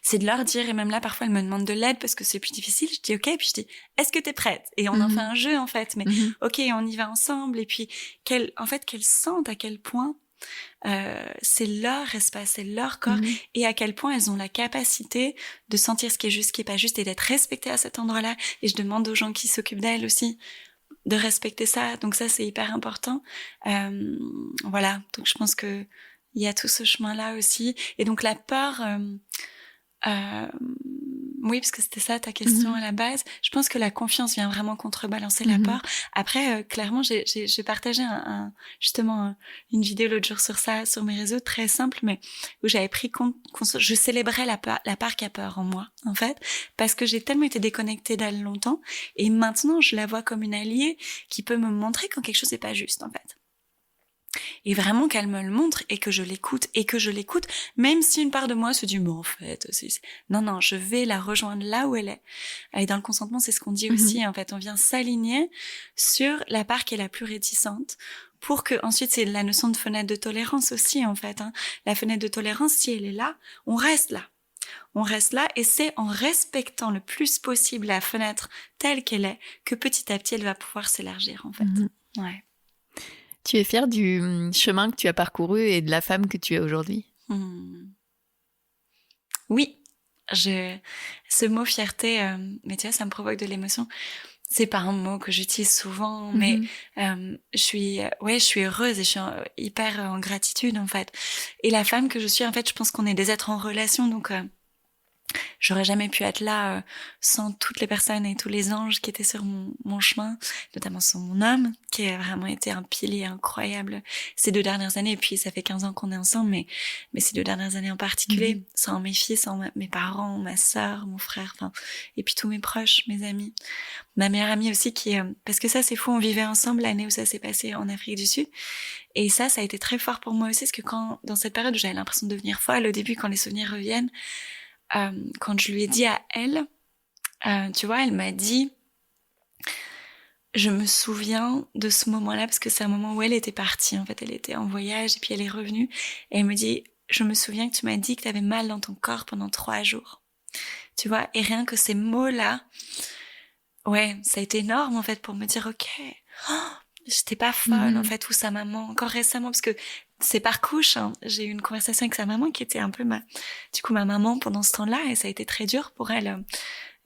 c'est de leur dire, et même là parfois elles me demandent de l'aide parce que c'est plus difficile, je dis ok, puis je dis est-ce que t'es prête, et on en fait un jeu en fait, mais ok, on y va ensemble, et puis qu'elles sentent à quel point c'est leur espace, c'est leur corps, et à quel point elles ont la capacité de sentir ce qui est juste, ce qui est pas juste, et d'être respectées à cet endroit-là. Et je demande aux gens qui s'occupent d'elles aussi de respecter ça. Donc ça, c'est hyper important. Voilà. Donc je pense que il y a tout ce chemin-là aussi. Et donc la peur, oui, parce que c'était ça ta question à la base. Je pense que la confiance vient vraiment contrebalancer la peur. Après, clairement, j'ai partagé justement une vidéo l'autre jour sur ça, sur mes réseaux, très simple, mais où j'avais pris compte, je célébrais la part qui a peur en moi, en fait, parce que j'ai tellement été déconnectée d'elle longtemps, et maintenant, je la vois comme une alliée qui peut me montrer quand quelque chose n'est pas juste, en fait. Et vraiment qu'elle me le montre et que je l'écoute, même si une part de moi se dit mais en fait non, je vais la rejoindre là où elle est. Et dans le consentement, c'est ce qu'on dit aussi, en fait, on vient s'aligner sur la part qui est la plus réticente, pour que ensuite, c'est la notion de fenêtre de tolérance aussi, en fait, hein. La fenêtre de tolérance, si elle est là, on reste là, et c'est en respectant le plus possible la fenêtre telle qu'elle est que petit à petit elle va pouvoir s'élargir, en fait. Ouais. Tu es fière du chemin que tu as parcouru et de la femme que tu es aujourd'hui? Oui, ce mot fierté, mais tu vois, ça me provoque de l'émotion. C'est pas un mot que j'utilise souvent, mais je suis heureuse et je suis hyper en gratitude, en fait. Et la femme que je suis, en fait, je pense qu'on est des êtres en relation, donc j'aurais jamais pu être là sans toutes les personnes et tous les anges qui étaient sur mon chemin, notamment sur mon homme, qui a vraiment été un pilier incroyable ces 2 dernières années. Et puis ça fait 15 ans qu'on est ensemble, mais ces 2 dernières années en particulier, sans mes fils, sans mes parents, ma sœur, mon frère, enfin, et puis tous mes proches, mes amis. Ma meilleure amie aussi qui parce que ça c'est fou, on vivait ensemble l'année où ça s'est passé en Afrique du Sud. Et ça a été très fort pour moi aussi, parce que dans cette période où j'avais l'impression de devenir folle, au début, quand les souvenirs reviennent, quand je lui ai dit à elle, tu vois, elle m'a dit, je me souviens de ce moment-là, parce que c'est un moment où elle était partie, en fait, elle était en voyage, et puis elle est revenue, et elle me dit, je me souviens que tu m'as dit que tu avais mal dans ton corps pendant 3 jours. Tu vois, et rien que ces mots-là, ouais, ça a été énorme, en fait, pour me dire, ok, j'étais pas folle, en fait, ou sa maman, encore récemment, parce que c'est par couche, hein. J'ai eu une conversation avec sa maman qui était un peu ma maman pendant ce temps-là, et ça a été très dur pour elle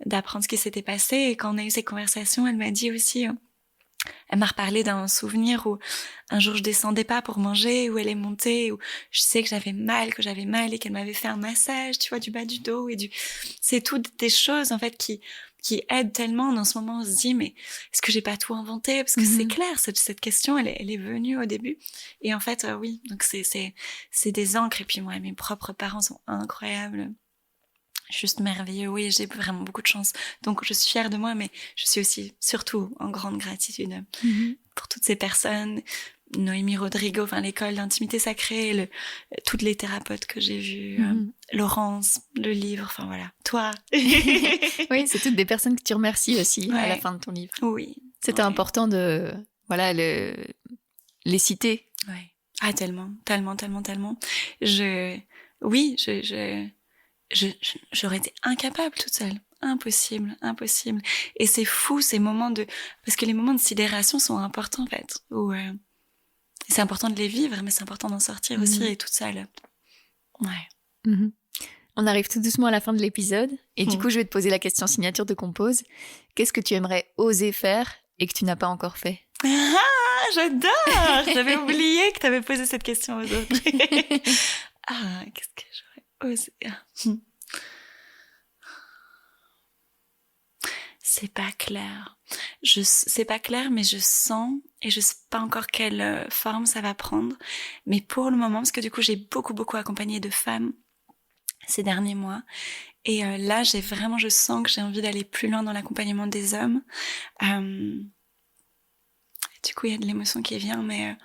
d'apprendre ce qui s'était passé. Et quand on a eu ces conversations, elle m'a dit aussi, elle m'a reparlé d'un souvenir où un jour je descendais pas pour manger, où elle est montée, où je sais que j'avais mal et qu'elle m'avait fait un massage, tu vois, du bas du dos, et c'est toutes des choses, en fait, qui aident tellement. Dans ce moment, on se dit, mais est-ce que j'ai pas tout inventé? Parce que c'est clair, cette question, elle est venue au début. Et en fait, oui, donc c'est des ancres. Et puis moi, mes propres parents sont incroyables. Juste merveilleux. Oui, j'ai vraiment beaucoup de chance. Donc, je suis fière de moi, mais je suis aussi, surtout, en grande gratitude pour toutes ces personnes. Noémie Rodrigo, enfin, l'école d'intimité sacrée, toutes les thérapeutes que j'ai vues, Laurence, le livre, enfin voilà, toi. Oui, c'est toutes des personnes que tu remercies aussi à la fin de ton livre. Oui. C'était important de, les citer. Ouais. Ah, tellement. j'aurais été incapable toute seule. Impossible. Et c'est fou ces moments parce que les moments de sidération sont importants en fait. Où c'est important de les vivre, mais c'est important d'en sortir aussi et toute seule. Ouais. On arrive tout doucement à la fin de l'épisode et du coup je vais te poser la question signature de Compose. Qu'est-ce que tu aimerais oser faire et que tu n'as pas encore fait? Ah, j'adore. J'avais oublié que tu avais posé cette question aux autres. Qu'est-ce que j'aurais osé? C'est pas clair. C'est pas clair, mais je sens, et je sais pas encore quelle forme ça va prendre. Mais pour le moment, parce que du coup, j'ai beaucoup accompagné de femmes ces derniers mois. Et là, je sens que j'ai envie d'aller plus loin dans l'accompagnement des hommes. Du coup, il y a de l'émotion qui vient, mais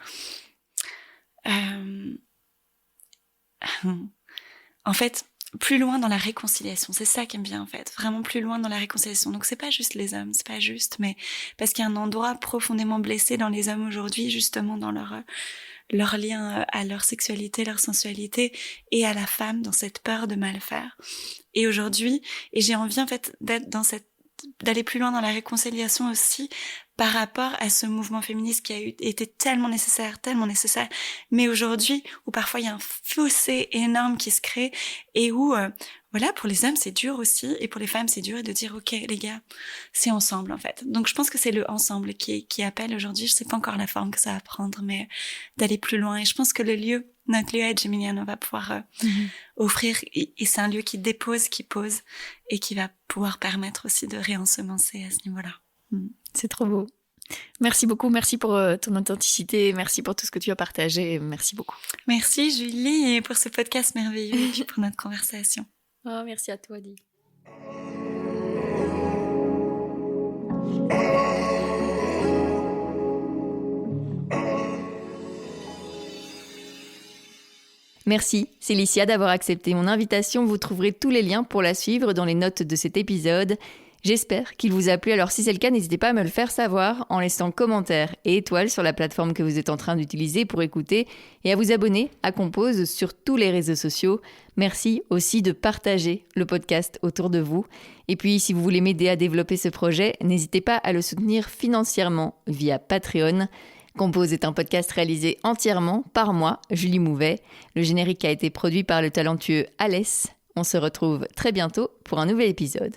en fait, plus loin dans la réconciliation. C'est ça qui me vient, en fait. Vraiment plus loin dans la réconciliation. Donc, c'est pas juste les hommes, c'est pas juste, mais parce qu'il y a un endroit profondément blessé dans les hommes aujourd'hui, justement dans leur lien à leur sexualité, leur sensualité, et à la femme, dans cette peur de mal faire. Et aujourd'hui, j'ai envie, en fait, d'aller plus loin dans la réconciliation aussi, par rapport à ce mouvement féministe qui a été tellement nécessaire, mais aujourd'hui, où parfois il y a un fossé énorme qui se crée, et où, pour les hommes c'est dur aussi, et pour les femmes c'est dur, et de dire ok les gars, c'est ensemble en fait. Donc je pense que c'est le ensemble qui appelle aujourd'hui, je sais pas encore la forme que ça va prendre, mais d'aller plus loin, et je pense que notre lieu à Geminian, on va pouvoir offrir, et c'est un lieu qui dépose, qui pose, et qui va pouvoir permettre aussi de réensemencer à ce niveau-là. C'est trop beau. Merci beaucoup, merci pour ton authenticité, merci pour tout ce que tu as partagé, merci beaucoup. Merci Julie pour ce podcast merveilleux et puis pour notre conversation. Oh, merci à toi, Di. Merci, Célicia, d'avoir accepté mon invitation. Vous trouverez tous les liens pour la suivre dans les notes de cet épisode. J'espère qu'il vous a plu. Alors si c'est le cas, n'hésitez pas à me le faire savoir en laissant commentaires et étoiles sur la plateforme que vous êtes en train d'utiliser pour écouter et à vous abonner à Compose sur tous les réseaux sociaux. Merci aussi de partager le podcast autour de vous. Et puis si vous voulez m'aider à développer ce projet, n'hésitez pas à le soutenir financièrement via Patreon. Compose est un podcast réalisé entièrement par moi, Julie Mouvet. Le générique a été produit par le talentueux Alès. On se retrouve très bientôt pour un nouvel épisode.